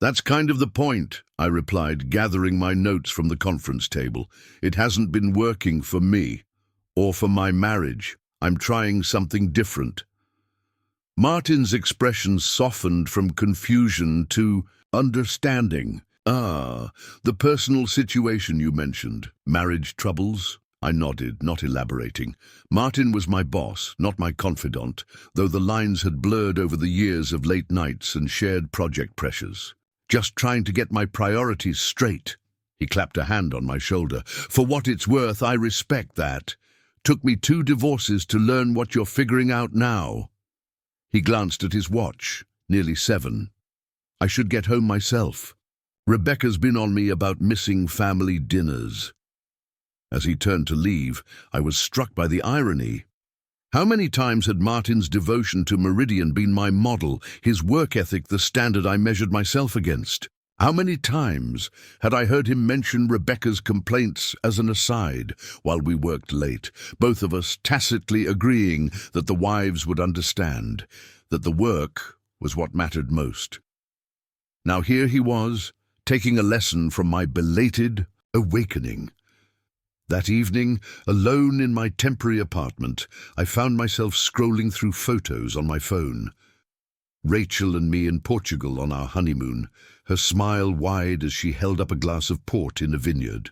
"That's kind of the point," I replied, gathering my notes from the conference table. "It hasn't been working for me, or for my marriage. I'm trying something different." Martin's expression softened from confusion to understanding. "Ah, the personal situation you mentioned. Marriage troubles?" I nodded, not elaborating. Martin was my boss, not my confidant, though the lines had blurred over the years of late nights and shared project pressures. "Just trying to get my priorities straight." He clapped a hand on my shoulder. "For what it's worth, I respect that. Took me 2 divorces to learn what you're figuring out now." He glanced at his watch. Nearly 7. I should get home myself. Rebecca's been on me about missing family dinners. As he turned to leave, I was struck by the irony. How many times had Martin's devotion to Meridian been my model, his work ethic the standard I measured myself against? How many times had I heard him mention Rebecca's complaints as an aside while we worked late, both of us tacitly agreeing that the wives would understand, that the work was what mattered most. Now here he was, taking a lesson from my belated awakening. That evening, alone in my temporary apartment, I found myself scrolling through photos on my phone. Rachel and me in Portugal on our honeymoon, her smile wide as she held up a glass of port in a vineyard.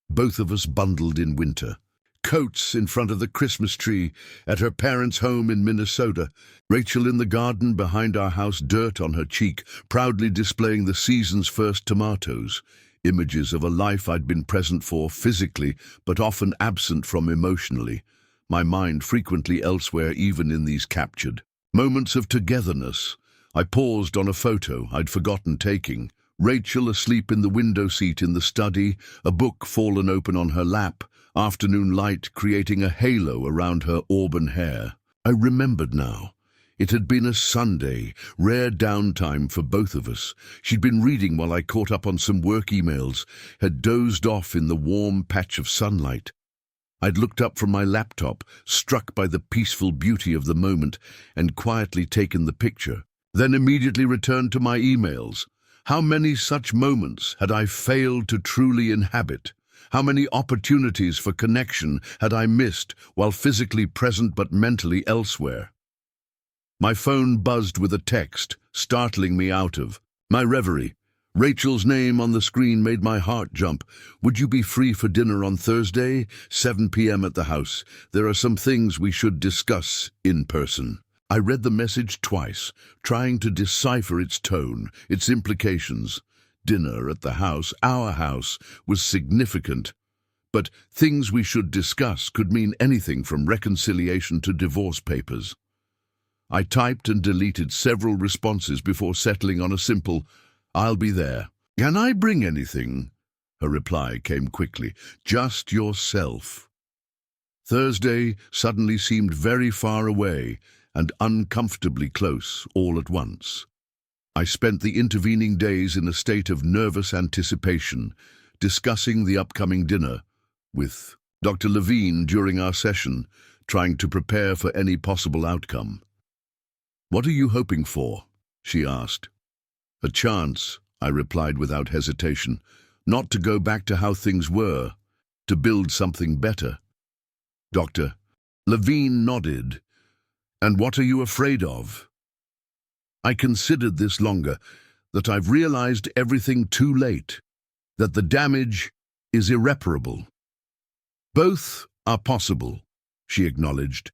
Both of us bundled in winter. Coats in front of the Christmas tree at her parents' home in Minnesota. Rachel in the garden behind our house, dirt on her cheek, proudly displaying the season's first tomatoes. Images of a life I'd been present for physically, but often absent from emotionally. My mind frequently elsewhere, even in these captured moments of togetherness. I paused on a photo I'd forgotten taking. Rachel asleep in the window seat in the study, a book fallen open on her lap, afternoon light creating a halo around her auburn hair. I remembered now. It had been a Sunday, rare downtime for both of us. She'd been reading while I caught up on some work emails, had dozed off in the warm patch of sunlight. I'd looked up from my laptop, struck by the peaceful beauty of the moment, and quietly taken the picture, then immediately returned to my emails. How many such moments had I failed to truly inhabit? How many opportunities for connection had I missed while physically present but mentally elsewhere? My phone buzzed with a text, startling me out of my reverie. Rachel's name on the screen made my heart jump. Would you be free for dinner on Thursday, 7 p.m. at the house? There are some things we should discuss in person. I read the message twice, trying to decipher its tone, its implications. Dinner at the house, our house, was significant. But things we should discuss could mean anything from reconciliation to divorce papers. I typed and deleted several responses before settling on a simple, "I'll be there." "Can I bring anything?" Her reply came quickly, "Just yourself." Thursday suddenly seemed very far away and uncomfortably close all at once. I spent the intervening days in a state of nervous anticipation, discussing the upcoming dinner with Dr. Levine during our session, trying to prepare for any possible outcome. "What are you hoping for?" she asked. "A chance," I replied without hesitation, "not to go back to how things were, to build something better." Dr. Levine nodded. "And what are you afraid of?" I considered this longer, that I've realized everything too late, that the damage is irreparable. "Both are possible," she acknowledged.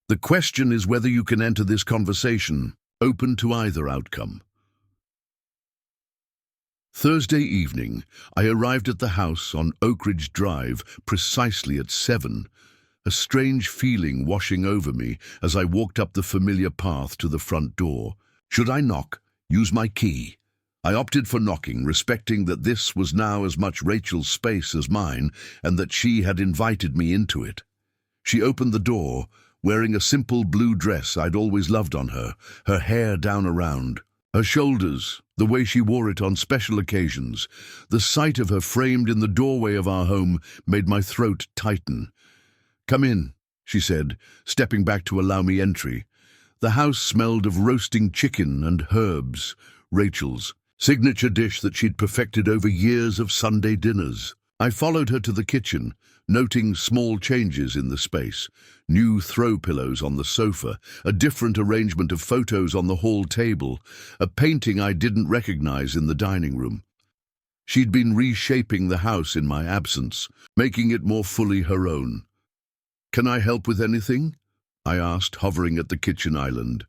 "The question is whether you can enter this conversation open to either outcome." Thursday evening, I arrived at the house on Oak Ridge Drive precisely at 7, a strange feeling washing over me as I walked up the familiar path to the front door. Should I knock? Use my key? I opted for knocking, respecting that this was now as much Rachel's space as mine, and that she had invited me into it. She opened the door, wearing a simple blue dress I'd always loved on her, her hair down around her shoulders, the way she wore it on special occasions. The sight of her framed in the doorway of our home made my throat tighten. "Come in," she said, stepping back to allow me entry. The house smelled of roasting chicken and herbs, Rachel's signature dish that she'd perfected over years of Sunday dinners. I followed her to the kitchen, noting small changes in the space. New throw pillows on the sofa, a different arrangement of photos on the hall table, a painting I didn't recognize in the dining room. She'd been reshaping the house in my absence, making it more fully her own. "Can I help with anything?" I asked, hovering at the kitchen island.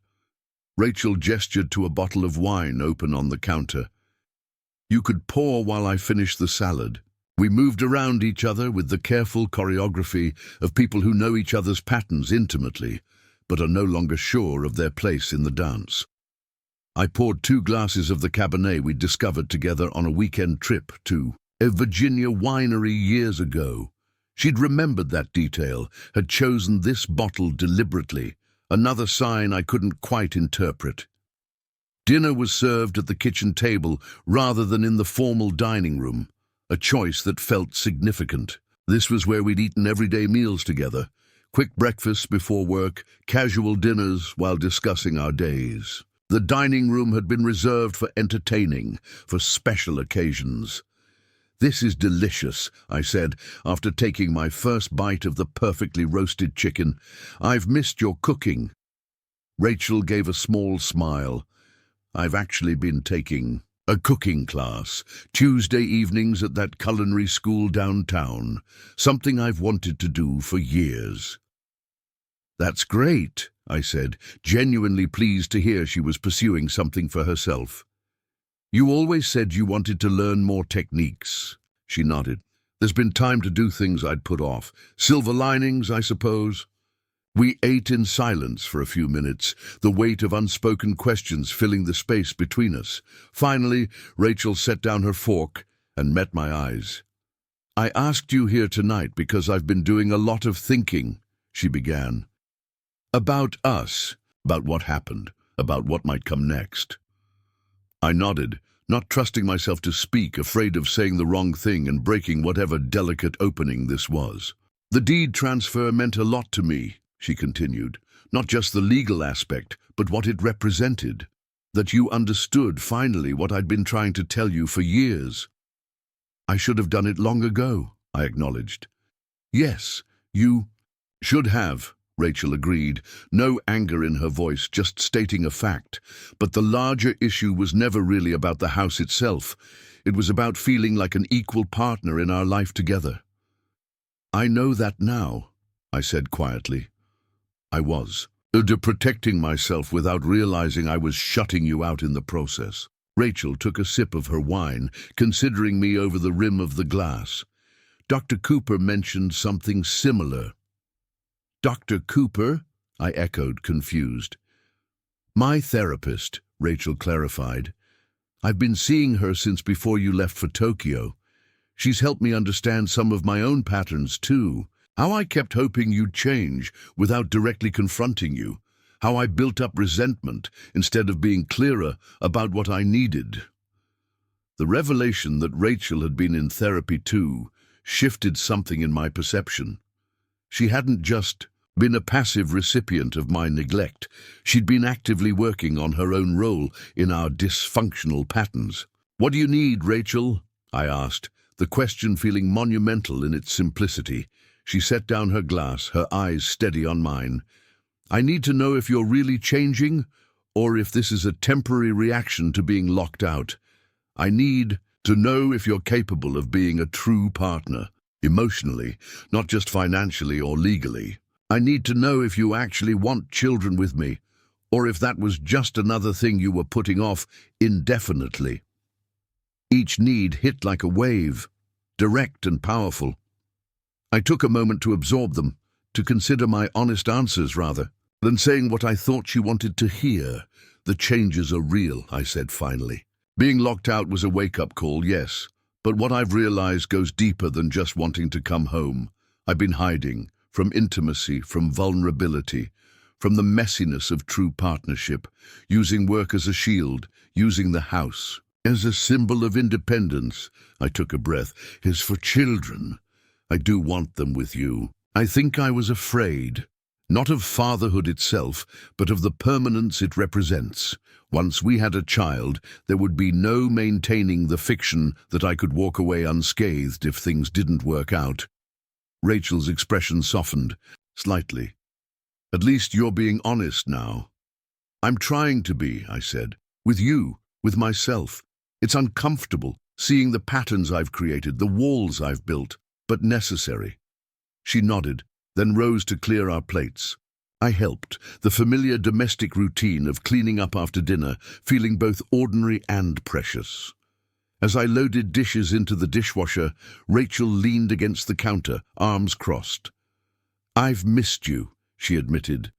Rachel gestured to a bottle of wine open on the counter. "You could pour while I finish the salad." We moved around each other with the careful choreography of people who know each other's patterns intimately, but are no longer sure of their place in the dance. I poured 2 glasses of the Cabernet we'd discovered together on a weekend trip to a Virginia winery years ago. She'd remembered that detail, had chosen this bottle deliberately, another sign I couldn't quite interpret. Dinner was served at the kitchen table rather than in the formal dining room, a choice that felt significant. This was where we'd eaten everyday meals together, quick breakfasts before work, casual dinners while discussing our days. The dining room had been reserved for entertaining, for special occasions. "This is delicious," I said, after taking my first bite of the perfectly roasted chicken. "I've missed your cooking." Rachel gave a small smile. "I've actually been taking a cooking class, Tuesday evenings at that culinary school downtown, something I've wanted to do for years." "That's great," I said, genuinely pleased to hear she was pursuing something for herself. "You always said you wanted to learn more techniques." She nodded. "There's been time to do things I'd put off. Silver linings, I suppose." We ate in silence for a few minutes, the weight of unspoken questions filling the space between us. Finally, Rachel set down her fork and met my eyes. "I asked you here tonight because I've been doing a lot of thinking," she began. "About us, about what happened, about what might come next." I nodded, not trusting myself to speak, afraid of saying the wrong thing and breaking whatever delicate opening this was. "The deed transfer meant a lot to me," she continued. "Not just the legal aspect, but what it represented. That you understood finally what I'd been trying to tell you for years." "I should have done it long ago," I acknowledged. "Yes, you should have," Rachel agreed, no anger in her voice, just stating a fact. But the larger issue was never really about the house itself. It was about feeling like an equal partner in our life together. "I know that now," I said quietly. I was protecting myself without realizing I was shutting you out in the process. Rachel took a sip of her wine, considering me over the rim of the glass. "Dr. Cooper mentioned something similar." "Dr. Cooper?" I echoed, confused. "My therapist," Rachel clarified. "I've been seeing her since before you left for Tokyo. She's helped me understand some of my own patterns, too. How I kept hoping you'd change without directly confronting you. How I built up resentment instead of being clearer about what I needed." The revelation that Rachel had been in therapy too shifted something in my perception. She hadn't just been a passive recipient of my neglect. She'd been actively working on her own role in our dysfunctional patterns. "What do you need, Rachel?" I asked, the question feeling monumental in its simplicity. She set down her glass, her eyes steady on mine. "I need to know if you're really changing, or if this is a temporary reaction to being locked out. I need to know if you're capable of being a true partner, emotionally, not just financially or legally. I need to know if you actually want children with me, or if that was just another thing you were putting off indefinitely." Each need hit like a wave, direct and powerful. I took a moment to absorb them, to consider my honest answers rather than saying what I thought she wanted to hear. "The changes are real," I said finally. "Being locked out was a wake-up call, yes, but what I've realized goes deeper than just wanting to come home. I've been hiding from intimacy, from vulnerability, from the messiness of true partnership, using work as a shield, using the house as a symbol of independence." I took a breath. "Is for children. I do want them with you." I think I was afraid, not of fatherhood itself, but of the permanence it represents. Once we had a child, there would be no maintaining the fiction that I could walk away unscathed if things didn't work out. Rachel's expression softened, slightly. "At least you're being honest now." "I'm trying to be," I said. "With you, with myself. It's uncomfortable, seeing the patterns I've created, the walls I've built, but necessary." She nodded, then rose to clear our plates. I helped, the familiar domestic routine of cleaning up after dinner, feeling both ordinary and precious. As I loaded dishes into the dishwasher, Rachel leaned against the counter, arms crossed. "I've missed you," she admitted.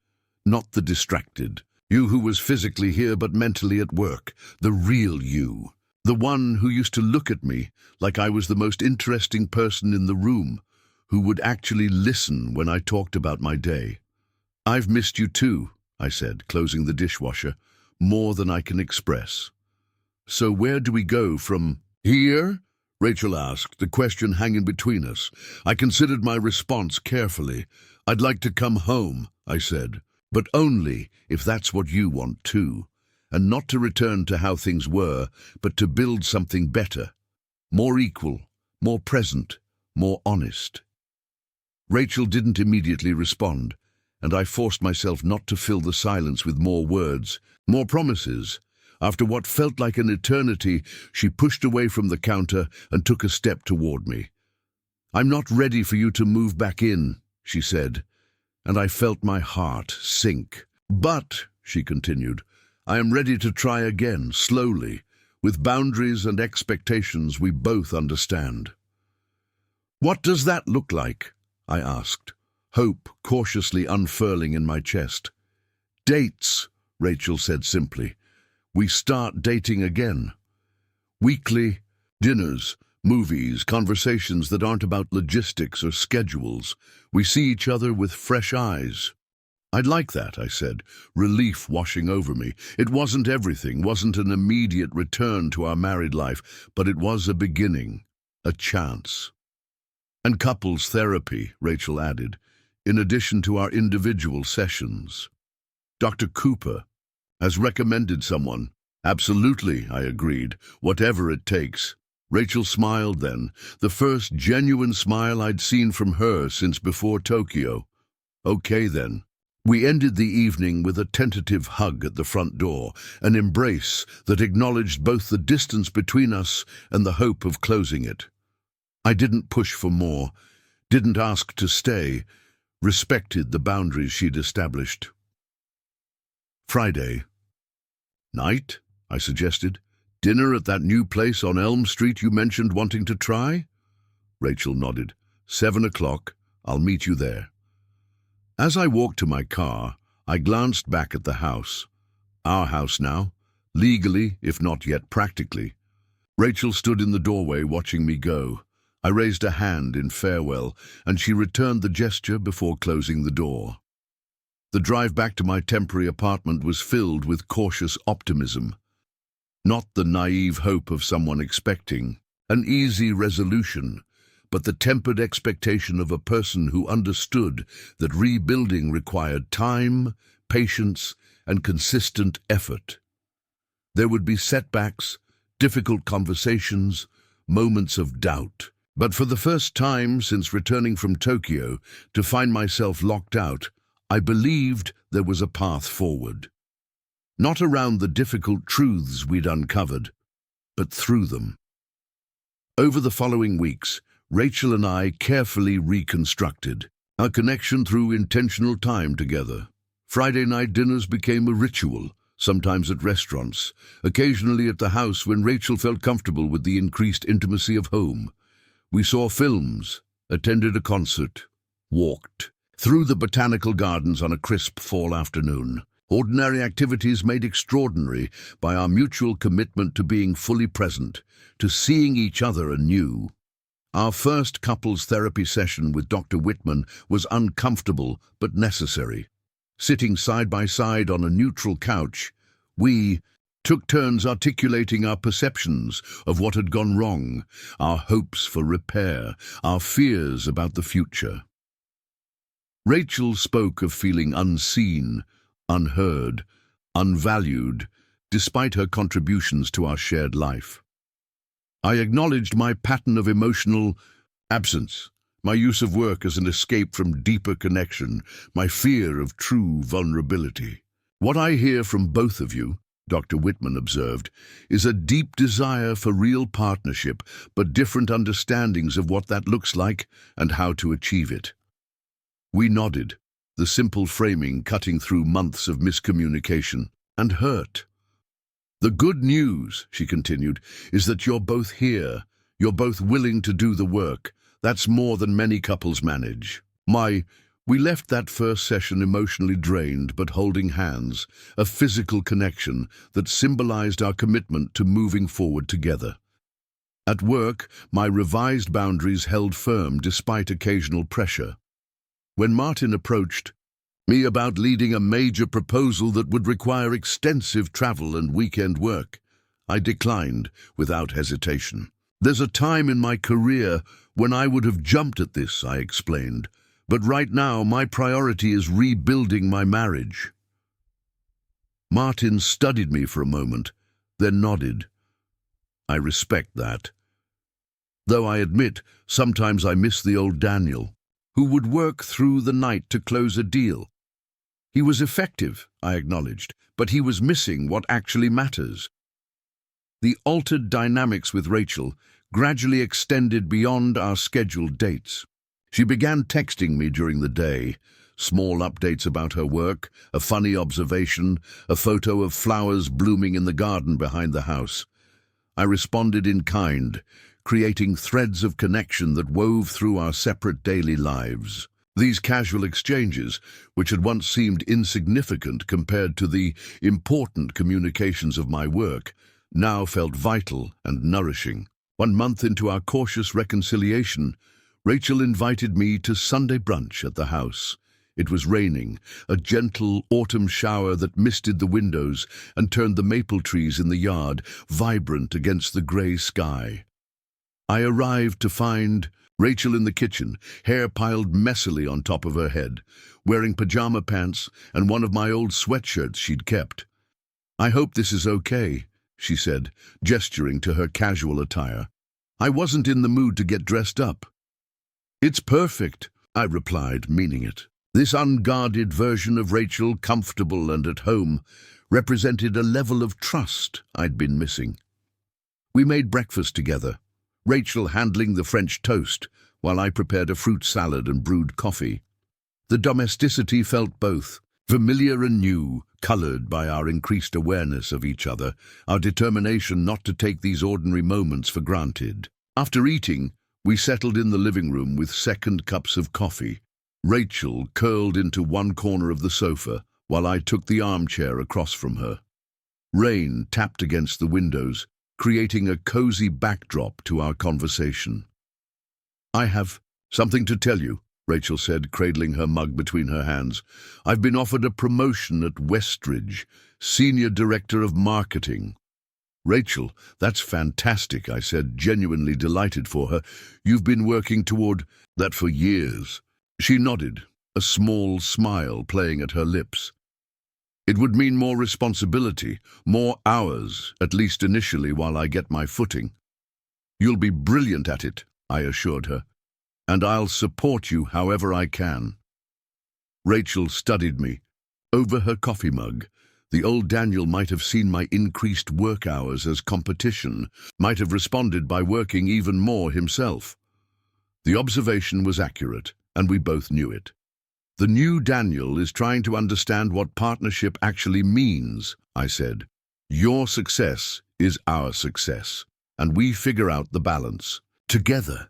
"Not the distracted. You who was physically here but mentally at work. The real you. The one who used to look at me like I was the most interesting person in the room. who would actually listen when I talked about my day. "I've missed you too," I said, closing the dishwasher, "more than I can express." "So where do we go from here?" Rachel asked, the question hanging between us. I considered my response carefully. "I'd like to come home," I said, "but only if that's what you want too. And not to return to how things were, but to build something better, more equal, more present, more honest." Rachel didn't immediately respond, and I forced myself not to fill the silence with more words, more promises. After what felt like an eternity, she pushed away from the counter and took a step toward me. "I'm not ready for you to move back in," she said, and I felt my heart sink. "But," she continued, "I am ready to try again, slowly, with boundaries and expectations we both understand." "What does that look like?" I asked, hope cautiously unfurling in my chest. "Dates," Rachel said simply. "We start dating again. Weekly dinners, movies, conversations that aren't about logistics or schedules. We see each other with fresh eyes." "I'd like that," I said, relief washing over me. It wasn't everything, wasn't an immediate return to our married life, but it was a beginning, a chance. "And couples therapy," Rachel added, "in addition to our individual sessions. Dr. Cooper has recommended someone." "Absolutely," I agreed, "whatever it takes." Rachel smiled then, the first genuine smile I'd seen from her since before Tokyo. "Okay then." We ended the evening with a tentative hug at the front door, an embrace that acknowledged both the distance between us and the hope of closing it. I didn't push for more, didn't ask to stay, respected the boundaries she'd established. Friday. "Night?" I suggested. "Dinner at that new place on Elm Street you mentioned wanting to try?" Rachel nodded. 7 o'clock. I'll meet you there." As I walked to my car, I glanced back at the house. Our house now, legally, if not yet practically. Rachel stood in the doorway watching me go. I raised a hand in farewell, and she returned the gesture before closing the door. The drive back to my temporary apartment was filled with cautious optimism. Not the naive hope of someone expecting an easy resolution, but the tempered expectation of a person who understood that rebuilding required time, patience, and consistent effort. There would be setbacks, difficult conversations, moments of doubt. But for the first time since returning from Tokyo to find myself locked out, I believed there was a path forward. Not around the difficult truths we'd uncovered, but through them. Over the following weeks, Rachel and I carefully reconstructed our connection through intentional time together. Friday night dinners became a ritual, sometimes at restaurants, occasionally at the house when Rachel felt comfortable with the increased intimacy of home. We saw films, attended a concert, walked through the botanical gardens on a crisp fall afternoon. Ordinary activities made extraordinary by our mutual commitment to being fully present, to seeing each other anew. Our first couples therapy session with Dr. Whitman was uncomfortable but necessary. Sitting side by side on a neutral couch, we took turns articulating our perceptions of what had gone wrong, our hopes for repair, our fears about the future. Rachel spoke of feeling unseen, unheard, unvalued, despite her contributions to our shared life. I acknowledged my pattern of emotional absence, my use of work as an escape from deeper connection, my fear of true vulnerability. "What I hear from both of you," Dr. Whitman observed, "is a deep desire for real partnership, but different understandings of what that looks like and how to achieve it." We nodded, the simple framing cutting through months of miscommunication and hurt. "The good news," she continued, "is that you're both here. You're both willing to do the work. That's more than many couples manage." We left that first session emotionally drained but holding hands, a physical connection that symbolized our commitment to moving forward together. At work, my revised boundaries held firm despite occasional pressure. When Martin approached me about leading a major proposal that would require extensive travel and weekend work, I declined without hesitation. "There's a time in my career when I would have jumped at this," I explained, "but right now my priority is rebuilding my marriage." Martin studied me for a moment, then nodded. "I respect that. Though I admit, sometimes I miss the old Daniel, who would work through the night to close a deal. He was effective," I acknowledged, "but he was missing what actually matters." The altered dynamics with Rachel gradually extended beyond our scheduled dates. She began texting me during the day, small updates about her work, a funny observation, a photo of flowers blooming in the garden behind the house. I responded in kind, creating threads of connection that wove through our separate daily lives. These casual exchanges, which had once seemed insignificant compared to the important communications of my work, now felt vital and nourishing. 1 month into our cautious reconciliation, Rachel invited me to Sunday brunch at the house. It was raining, a gentle autumn shower that misted the windows and turned the maple trees in the yard vibrant against the grey sky. I arrived to find Rachel in the kitchen, hair piled messily on top of her head, wearing pajama pants and one of my old sweatshirts she'd kept. "I hope this is okay," she said, gesturing to her casual attire. "I wasn't in the mood to get dressed up." "It's perfect," I replied, meaning it. This unguarded version of Rachel, comfortable and at home, represented a level of trust I'd been missing. We made breakfast together, Rachel handling the French toast, while I prepared a fruit salad and brewed coffee. The domesticity felt both familiar and new, colored by our increased awareness of each other, our determination not to take these ordinary moments for granted. After eating, we settled in the living room with second cups of coffee. Rachel curled into one corner of the sofa, while I took the armchair across from her. Rain tapped against the windows, creating a cozy backdrop to our conversation. "I have something to tell you," Rachel said, cradling her mug between her hands. "I've been offered a promotion at Westridge, Senior Director of Marketing." "Rachel, that's fantastic," I said, genuinely delighted for her. "You've been working toward that for years." She nodded, a small smile playing at her lips. "It would mean more responsibility, more hours, at least initially while I get my footing." "You'll be brilliant at it," I assured her, "and I'll support you however I can." Rachel studied me. Over her coffee mug, the old Daniel might have seen my increased work hours as competition, might have responded by working even more himself. The observation was accurate, and we both knew it. "The new Daniel is trying to understand what partnership actually means," I said. "Your success is our success, and we figure out the balance together."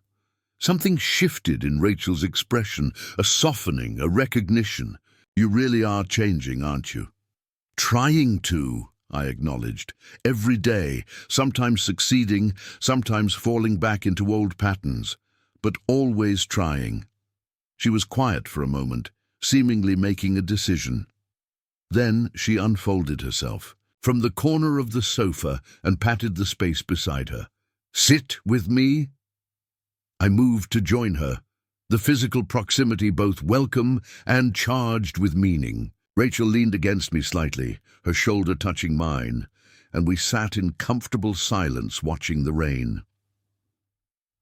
Something shifted in Rachel's expression, a softening, a recognition. "You really are changing, aren't you?" "Trying to," I acknowledged. "Every day, sometimes succeeding, sometimes falling back into old patterns, but always trying." She was quiet for a moment, seemingly making a decision. Then she unfolded herself from the corner of the sofa and patted the space beside her. "Sit with me?" I moved to join her, the physical proximity both welcome and charged with meaning. Rachel leaned against me slightly, her shoulder touching mine, and we sat in comfortable silence watching the rain.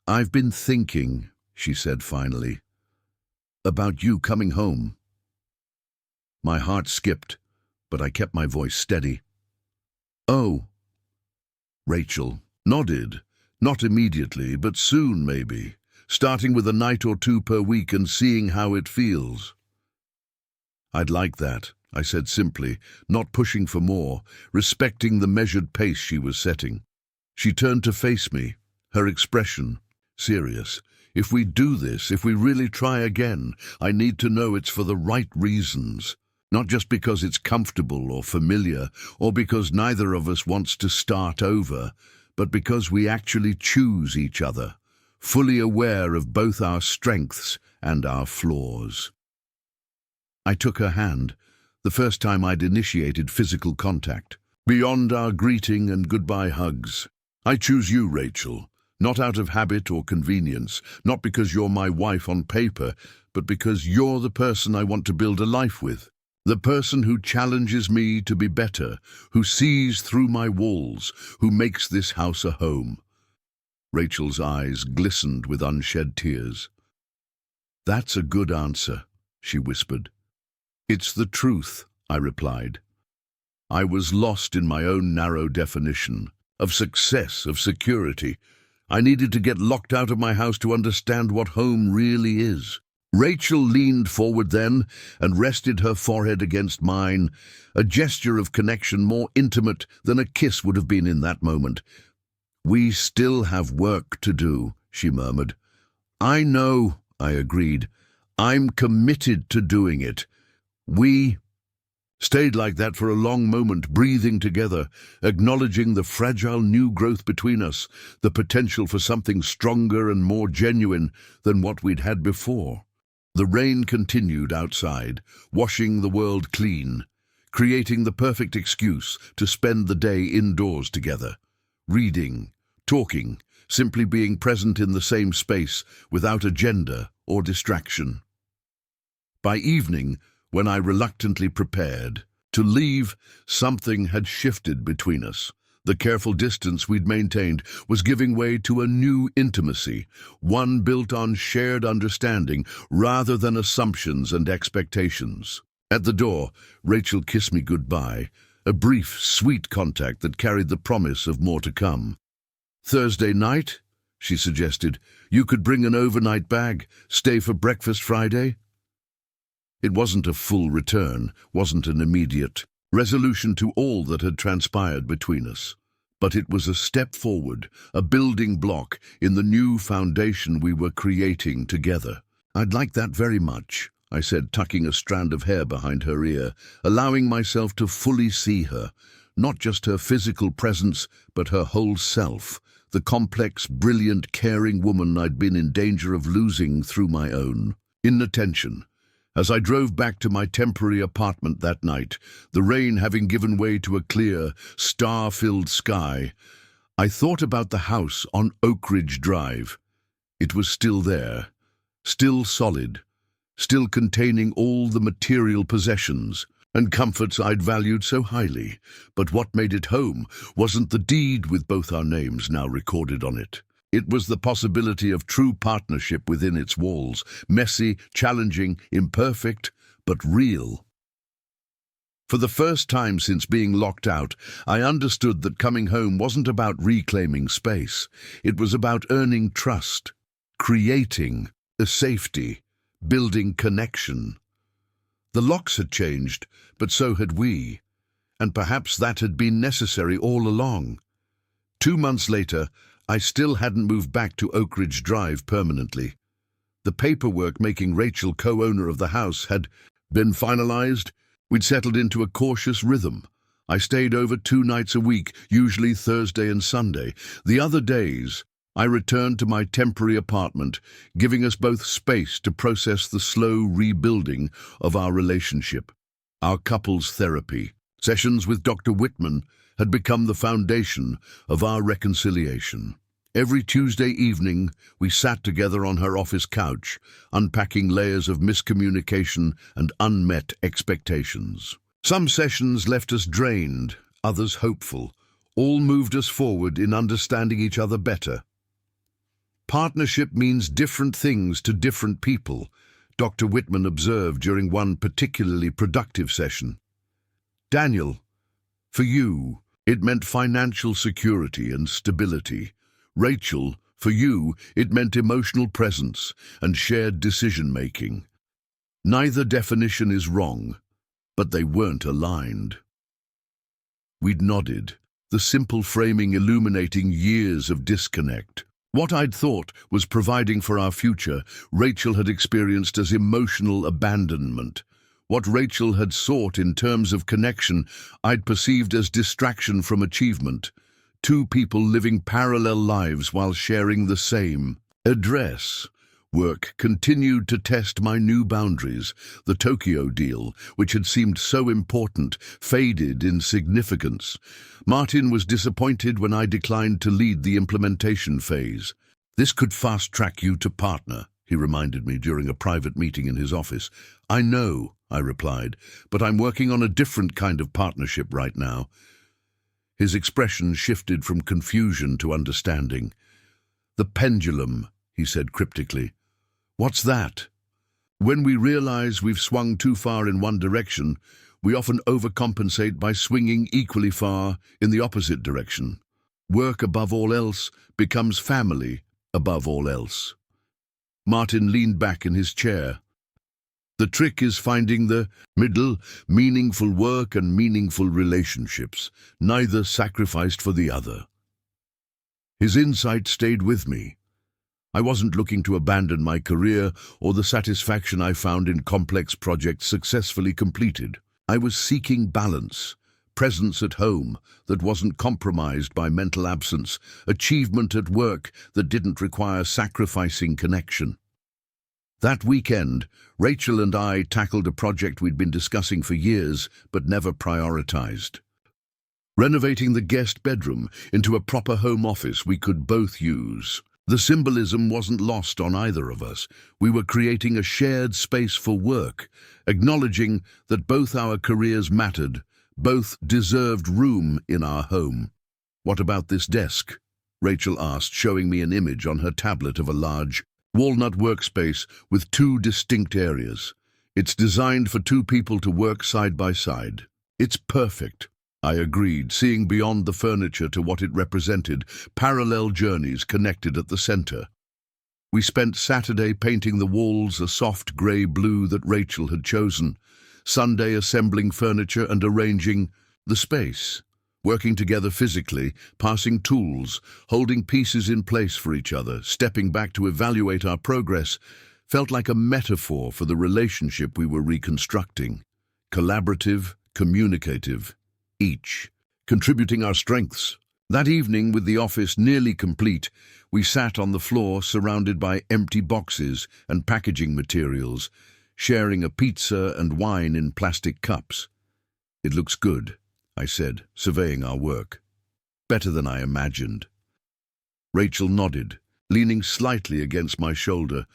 "I've been thinking," she said finally, "about you coming home." My heart skipped, but I kept my voice steady. "Oh." Rachel nodded, not immediately, but soon maybe, starting with a night or two per week and seeing how it feels. "I'd like that," I said simply, not pushing for more, respecting the measured pace she was setting. She turned to face me, her expression serious. "If we do this, if we really try again, I need to know it's for the right reasons. Not just because it's comfortable or familiar, or because neither of us wants to start over, but because we actually choose each other, fully aware of both our strengths and our flaws. I took her hand, the first time I'd initiated physical contact. Beyond our greeting and goodbye hugs. I choose you, Rachel, not out of habit or convenience, not because you're my wife on paper, but because you're the person I want to build a life with. The person who challenges me to be better, who sees through my walls, who makes this house a home. Rachel's eyes glistened with unshed tears. That's a good answer, she whispered. It's the truth, I replied. I was lost in my own narrow definition of success, of security. I needed to get locked out of my house to understand what home really is. Rachel leaned forward then and rested her forehead against mine, a gesture of connection more intimate than a kiss would have been in that moment. We still have work to do, she murmured. I know, I agreed. I'm committed to doing it. We stayed like that for a long moment, breathing together, acknowledging the fragile new growth between us, the potential for something stronger and more genuine than what we'd had before. The rain continued outside, washing the world clean, creating the perfect excuse to spend the day indoors together, reading, talking, simply being present in the same space without agenda or distraction. By evening, when I reluctantly prepared to leave, something had shifted between us. The careful distance we'd maintained was giving way to a new intimacy, one built on shared understanding rather than assumptions and expectations. At the door, Rachel kissed me goodbye, a brief, sweet contact that carried the promise of more to come. Thursday night, she suggested, you could bring an overnight bag, stay for breakfast Friday. It wasn't a full return, wasn't an immediate resolution to all that had transpired between us. But it was a step forward, a building block in the new foundation we were creating together. I'd like that very much, I said, tucking a strand of hair behind her ear, allowing myself to fully see her, not just her physical presence, but her whole self, the complex, brilliant, caring woman I'd been in danger of losing through my own inattention. As I drove back to my temporary apartment that night, the rain having given way to a clear, star-filled sky, I thought about the house on Oak Ridge Drive. It was still there, still solid, still containing all the material possessions and comforts I'd valued so highly. But what made it home wasn't the deed with both our names now recorded on it. It was the possibility of true partnership within its walls, messy, challenging, imperfect, but real. For the first time since being locked out, I understood that coming home wasn't about reclaiming space. It was about earning trust, creating a safety, building connection. The locks had changed, but so had we, and perhaps that had been necessary all along. 2 months later, I still hadn't moved back to Oak Ridge Drive permanently. The paperwork making Rachel co-owner of the house had been finalized. We'd settled into a cautious rhythm. I stayed over 2 nights a week, usually Thursday and Sunday. The other days, I returned to my temporary apartment, giving us both space to process the slow rebuilding of our relationship. Our couples therapy sessions with Dr. Whitman had become the foundation of our reconciliation. Every Tuesday evening, we sat together on her office couch, unpacking layers of miscommunication and unmet expectations. Some sessions left us drained, others hopeful. All moved us forward in understanding each other better. Partnership means different things to different people, Dr. Whitman observed during one particularly productive session. Daniel, for you, it meant financial security and stability. Rachel, for you, it meant emotional presence and shared decision-making. Neither definition is wrong, but they weren't aligned. We'd nodded, the simple framing illuminating years of disconnect. What I'd thought was providing for our future, Rachel had experienced as emotional abandonment. What Rachel had sought in terms of connection, I'd perceived as distraction from achievement. two people living parallel lives while sharing the same address. Work continued to test my new boundaries. The Tokyo deal, which had seemed so important, faded in significance. Martin was disappointed when I declined to lead the implementation phase. "This could fast-track you to partner," he reminded me during a private meeting in his office. "I know," I replied, "but I'm working on a different kind of partnership right now." His expression shifted from confusion to understanding. "The pendulum," he said cryptically. "What's that?" "When we realize we've swung too far in one direction, we often overcompensate by swinging equally far in the opposite direction. Work above all else becomes family above all else." Martin leaned back in his chair. "The trick is finding the middle, meaningful work and meaningful relationships, neither sacrificed for the other." His insight stayed with me. I wasn't looking to abandon my career or the satisfaction I found in complex projects successfully completed. I was seeking balance, presence at home that wasn't compromised by mental absence, achievement at work that didn't require sacrificing connection. That weekend, Rachel and I tackled a project we'd been discussing for years but never prioritized. Renovating the guest bedroom into a proper home office we could both use. The symbolism wasn't lost on either of us. We were creating a shared space for work, acknowledging that both our careers mattered, both deserved room in our home. "What about this desk?" Rachel asked, showing me an image on her tablet of a large, walnut workspace with two distinct areas. "It's designed for two people to work side by side." "It's perfect," I agreed, seeing beyond the furniture to what it represented, parallel journeys connected at the center. We spent Saturday painting the walls a soft grey-blue that Rachel had chosen, Sunday assembling furniture and arranging the space, working together physically, passing tools, holding pieces in place for each other, stepping back to evaluate our progress, felt like a metaphor for the relationship we were reconstructing. Collaborative, communicative, each contributing our strengths. That evening, with the office nearly complete, we sat on the floor surrounded by empty boxes and packaging materials, sharing a pizza and wine in plastic cups. "It looks good," I said, surveying our work. "Better than I imagined." Rachel nodded, leaning slightly against my shoulder.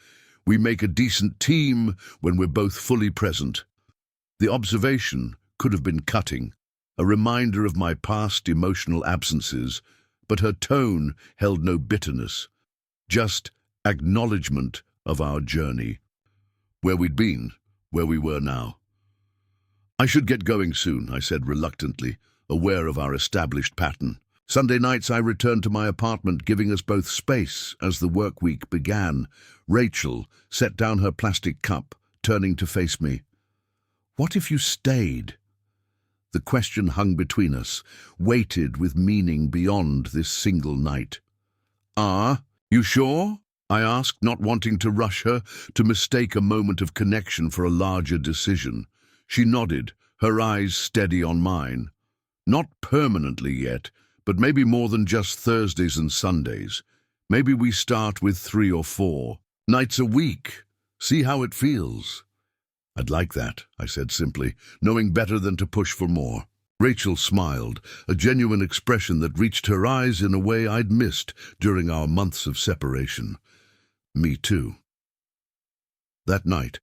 "We make a decent team when we're both fully present." The observation could have been cutting, a reminder of my past emotional absences, but her tone held no bitterness, just acknowledgement of our journey. Where we'd been, where we were now. "I should get going soon," I said reluctantly, aware of our established pattern. Sunday nights I returned to my apartment, giving us both space as the work week began. Rachel set down her plastic cup, turning to face me. "What if you stayed?" The question hung between us, weighted with meaning beyond this single night. You sure?" I asked, not wanting to rush her, to mistake a moment of connection for a larger decision. She nodded, her eyes steady on mine. "Not permanently yet, but maybe more than just Thursdays and Sundays. Maybe we start with 3 or 4 nights a week. See how it feels." "I'd like that," I said simply, knowing better than to push for more. Rachel smiled, a genuine expression that reached her eyes in a way I'd missed during our months of separation. Me too. That night,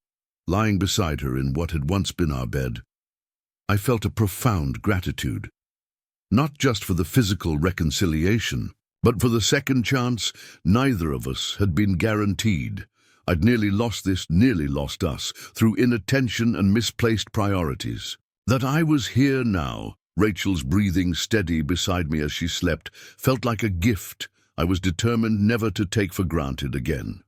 lying beside her in what had once been our bed, I felt a profound gratitude. Not just for the physical reconciliation, but for the second chance neither of us had been guaranteed. I'd nearly lost us, through inattention and misplaced priorities. That I was here now, Rachel's breathing steady beside me as she slept, felt like a gift I was determined never to take for granted again.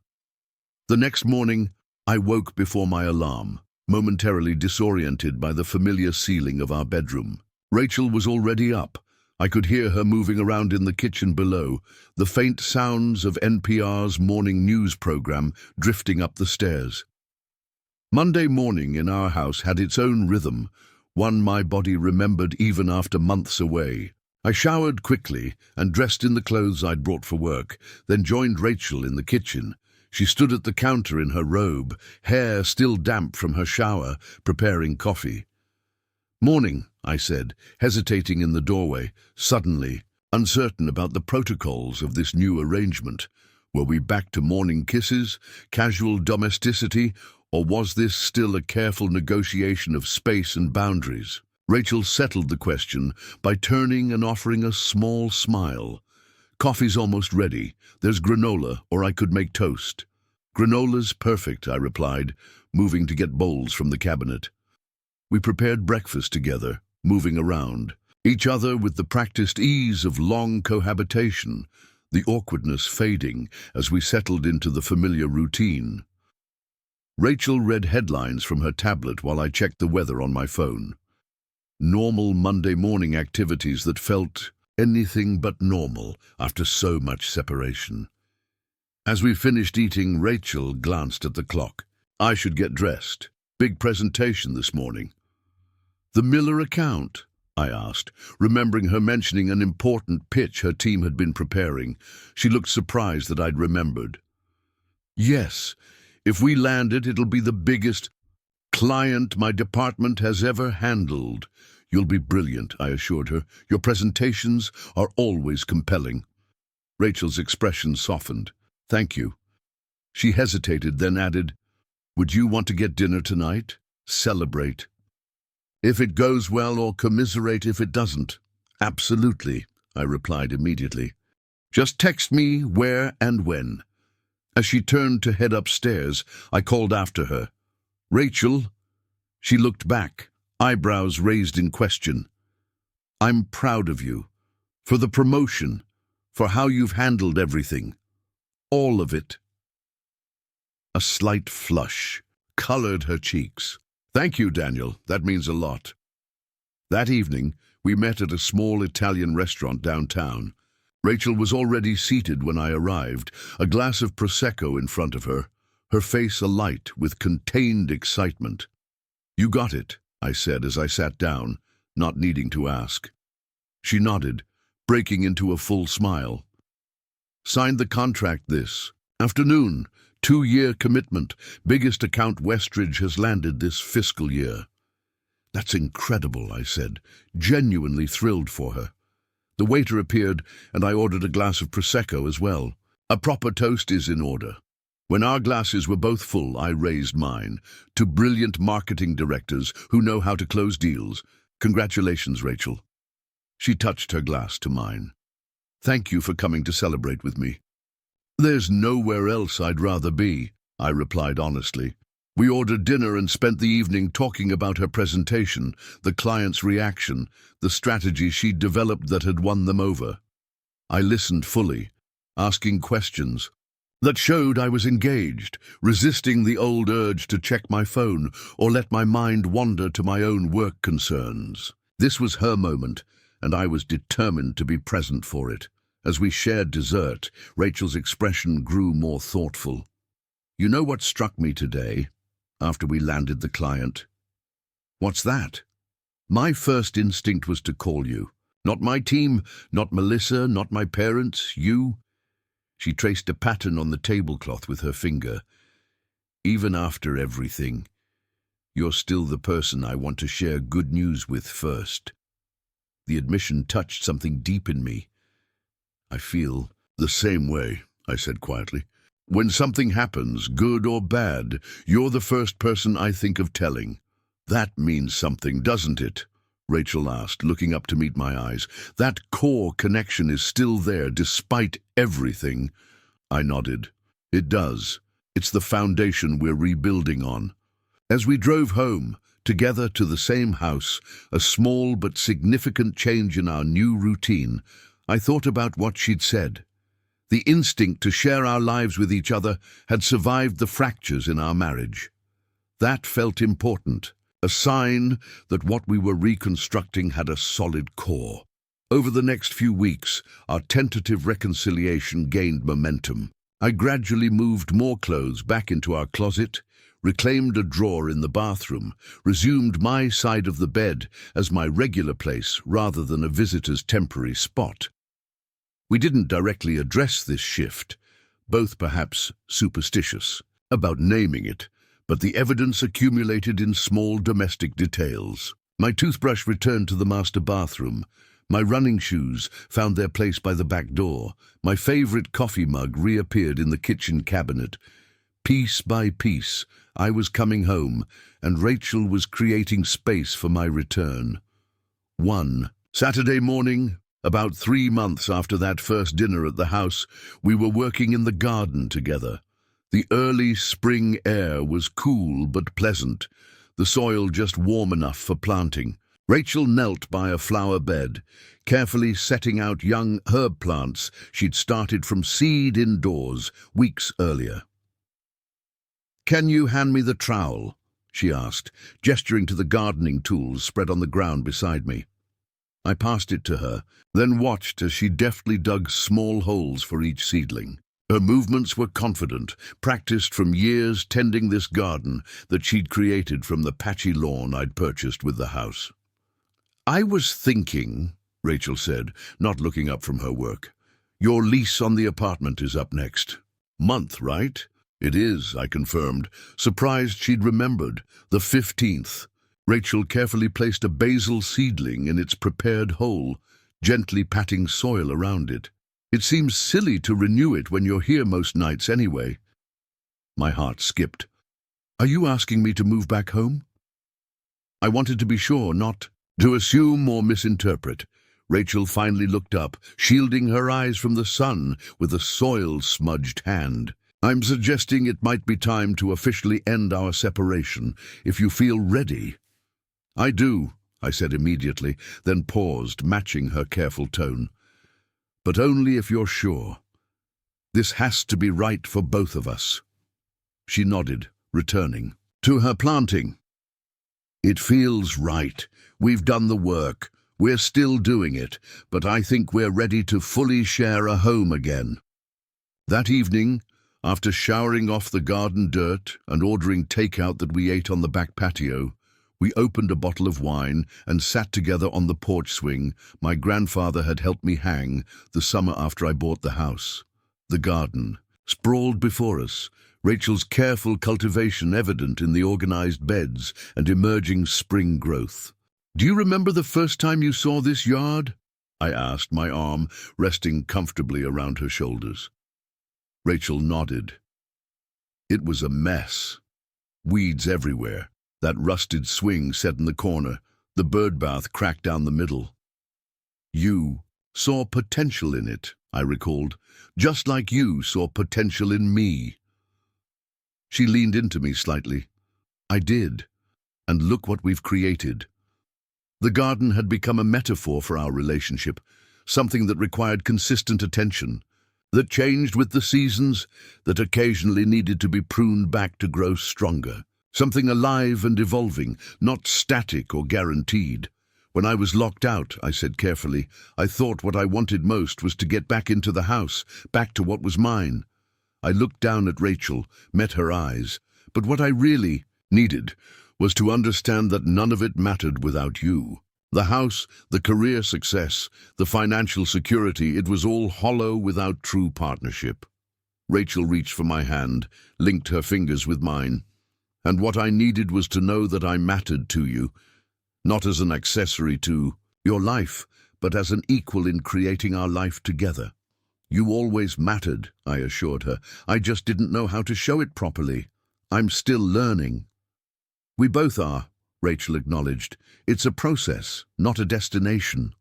The next morning, I woke before my alarm, momentarily disoriented by the familiar ceiling of our bedroom. Rachel was already up. I could hear her moving around in the kitchen below, the faint sounds of NPR's morning news program drifting up the stairs. Monday morning in our house had its own rhythm, one my body remembered even after months away. I showered quickly and dressed in the clothes I'd brought for work, then joined Rachel in the kitchen. She stood at the counter in her robe, hair still damp from her shower, preparing coffee. "Morning," I said, hesitating in the doorway, suddenly uncertain about the protocols of this new arrangement. Were we back to morning kisses, casual domesticity, or was this still a careful negotiation of space and boundaries? Rachel settled the question by turning and offering a small smile. "Coffee's almost ready. There's granola, or I could make toast." "Granola's perfect," I replied, moving to get bowls from the cabinet. We prepared breakfast together, moving around, each other with the practiced ease of long cohabitation, the awkwardness fading as we settled into the familiar routine. Rachel read headlines from her tablet while I checked the weather on my phone. Normal Monday morning activities that felt anything but normal after so much separation. As we finished eating, Rachel glanced at the clock. "I should get dressed. Big presentation this morning." "The Miller account?" I asked, remembering her mentioning an important pitch her team had been preparing. She looked surprised that I'd remembered. "Yes, if we land it, it'll be the biggest client my department has ever handled." "You'll be brilliant," I assured her. "Your presentations are always compelling." Rachel's expression softened. "Thank you." She hesitated, then added, "Would you want to get dinner tonight? Celebrate. If it goes well, or commiserate if it doesn't." "Absolutely," I replied immediately. "Just text me where and when." As she turned to head upstairs, I called after her. "Rachel?" She looked back, eyebrows raised in question. "I'm proud of you. For the promotion. For how you've handled everything. All of it." A slight flush colored her cheeks. "Thank you, Daniel. That means a lot." That evening, we met at a small Italian restaurant downtown. Rachel was already seated when I arrived, a glass of Prosecco in front of her, her face alight with contained excitement. "You got it," I said as I sat down, not needing to ask. She nodded, breaking into a full smile. "Signed the contract this afternoon. 2-year commitment. Biggest account Westridge has landed this fiscal year." "That's incredible," I said, genuinely thrilled for her. The waiter appeared, and I ordered a glass of Prosecco as well. "A proper toast is in order." When our glasses were both full, I raised mine. "To brilliant marketing directors who know how to close deals. Congratulations, Rachel." She touched her glass to mine. "Thank you for coming to celebrate with me." "There's nowhere else I'd rather be," I replied honestly. We ordered dinner and spent the evening talking about her presentation, the client's reaction, the strategy she'd developed that had won them over. I listened fully, asking questions that showed I was engaged, resisting the old urge to check my phone or let my mind wander to my own work concerns. This was her moment, and I was determined to be present for it. As we shared dessert, Rachel's expression grew more thoughtful. "You know what struck me today, after we landed the client?" "What's that?" "My first instinct was to call you. Not my team, not Melissa, not my parents, you." She traced a pattern on the tablecloth with her finger. "Even after everything, you're still the person I want to share good news with first." The admission touched something deep in me. "I feel the same way," I said quietly. "When something happens, good or bad, you're the first person I think of telling." "That means something, doesn't it?" Rachel asked, looking up to meet my eyes. "That core connection is still there despite everything." I nodded. "It does. It's the foundation we're rebuilding on." As we drove home, together to the same house, a small but significant change in our new routine, I thought about what she'd said. The instinct to share our lives with each other had survived the fractures in our marriage. That felt important, a sign that what we were reconstructing had a solid core. Over the next few weeks, our tentative reconciliation gained momentum. I gradually moved more clothes back into our closet, reclaimed a drawer in the bathroom, resumed my side of the bed as my regular place rather than a visitor's temporary spot. We didn't directly address this shift, both perhaps superstitious about naming it, but the evidence accumulated in small domestic details. My toothbrush returned to the master bathroom. My running shoes found their place by the back door. My favorite coffee mug reappeared in the kitchen cabinet. Piece by piece, I was coming home, and Rachel was creating space for my return. 1. Saturday morning, about 3 months after that first dinner at the house, we were working in the garden together. The early spring air was cool but pleasant, the soil just warm enough for planting. Rachel knelt by a flower bed, carefully setting out young herb plants she'd started from seed indoors weeks earlier. "Can you hand me the trowel?" she asked, gesturing to the gardening tools spread on the ground beside me. I passed it to her, then watched as she deftly dug small holes for each seedling. Her movements were confident, practiced from years tending this garden that she'd created from the patchy lawn I'd purchased with the house. "I was thinking," Rachel said, not looking up from her work, "your lease on the apartment is up next month, right?" "It is," I confirmed, surprised she'd remembered. "The 15th. Rachel carefully placed a basil seedling in its prepared hole, gently patting soil around it. "It seems silly to renew it when you're here most nights anyway." My heart skipped. "Are you asking me to move back home?" I wanted to be sure, not to assume or misinterpret. Rachel finally looked up, shielding her eyes from the sun with a soil-smudged hand. "I'm suggesting it might be time to officially end our separation, if you feel ready." "I do," I said immediately, then paused, matching her careful tone. "But only if you're sure. This has to be right for both of us." She nodded, returning to her planting. "It feels right. We've done the work. We're still doing it, but I think we're ready to fully share a home again." That evening, after showering off the garden dirt and ordering takeout that we ate on the back patio, we opened a bottle of wine and sat together on the porch swing my grandfather had helped me hang the summer after I bought the house. The garden sprawled before us, Rachel's careful cultivation evident in the organized beds and emerging spring growth. "Do you remember the first time you saw this yard?" I asked, my arm resting comfortably around her shoulders. Rachel nodded. "It was a mess. Weeds everywhere. That rusted swing set in the corner, the bird bath cracked down the middle. You saw potential in it," I recalled, "just like you saw potential in me." She leaned into me slightly. "I did, and look what we've created." The garden had become a metaphor for our relationship, something that required consistent attention, that changed with the seasons, that occasionally needed to be pruned back to grow stronger. Something alive and evolving, not static or guaranteed. "When I was locked out," I said carefully, "I thought what I wanted most was to get back into the house, back to what was mine." I looked down at Rachel, met her eyes, but what I really needed was to understand that none of it mattered without you. The house, the career success, the financial security, it was all hollow without true partnership. Rachel reached for my hand, linked her fingers with mine. "And what I needed was to know that I mattered to you, not as an accessory to your life, but as an equal in creating our life together." "You always mattered," I assured her. "I just didn't know how to show it properly. I'm still learning." "We both are," Rachel acknowledged. "It's a process, not a destination."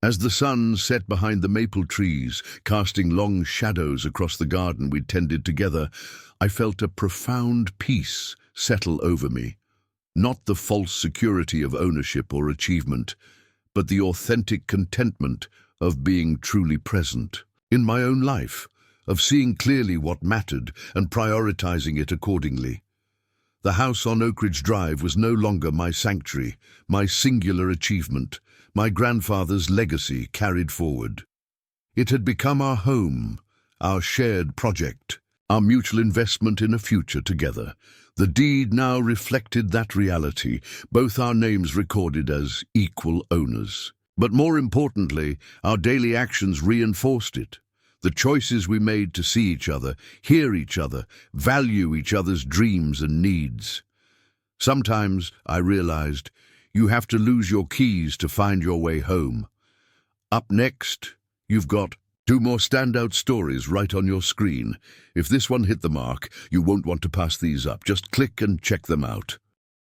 As the sun set behind the maple trees, casting long shadows across the garden we'd tended together, I felt a profound peace settle over me. Not the false security of ownership or achievement, but the authentic contentment of being truly present in my own life, of seeing clearly what mattered and prioritizing it accordingly. The house on Oak Ridge Drive was no longer my sanctuary, my singular achievement, my grandfather's legacy carried forward. It had become our home, our shared project, our mutual investment in a future together. The deed now reflected that reality, both our names recorded as equal owners. But more importantly, our daily actions reinforced it. The choices we made to see each other, hear each other, value each other's dreams and needs. Sometimes, I realized, you have to lose your keys to find your way home. Up next, you've got 2 more standout stories right on your screen. If this one hit the mark, you won't want to pass these up. Just click and check them out.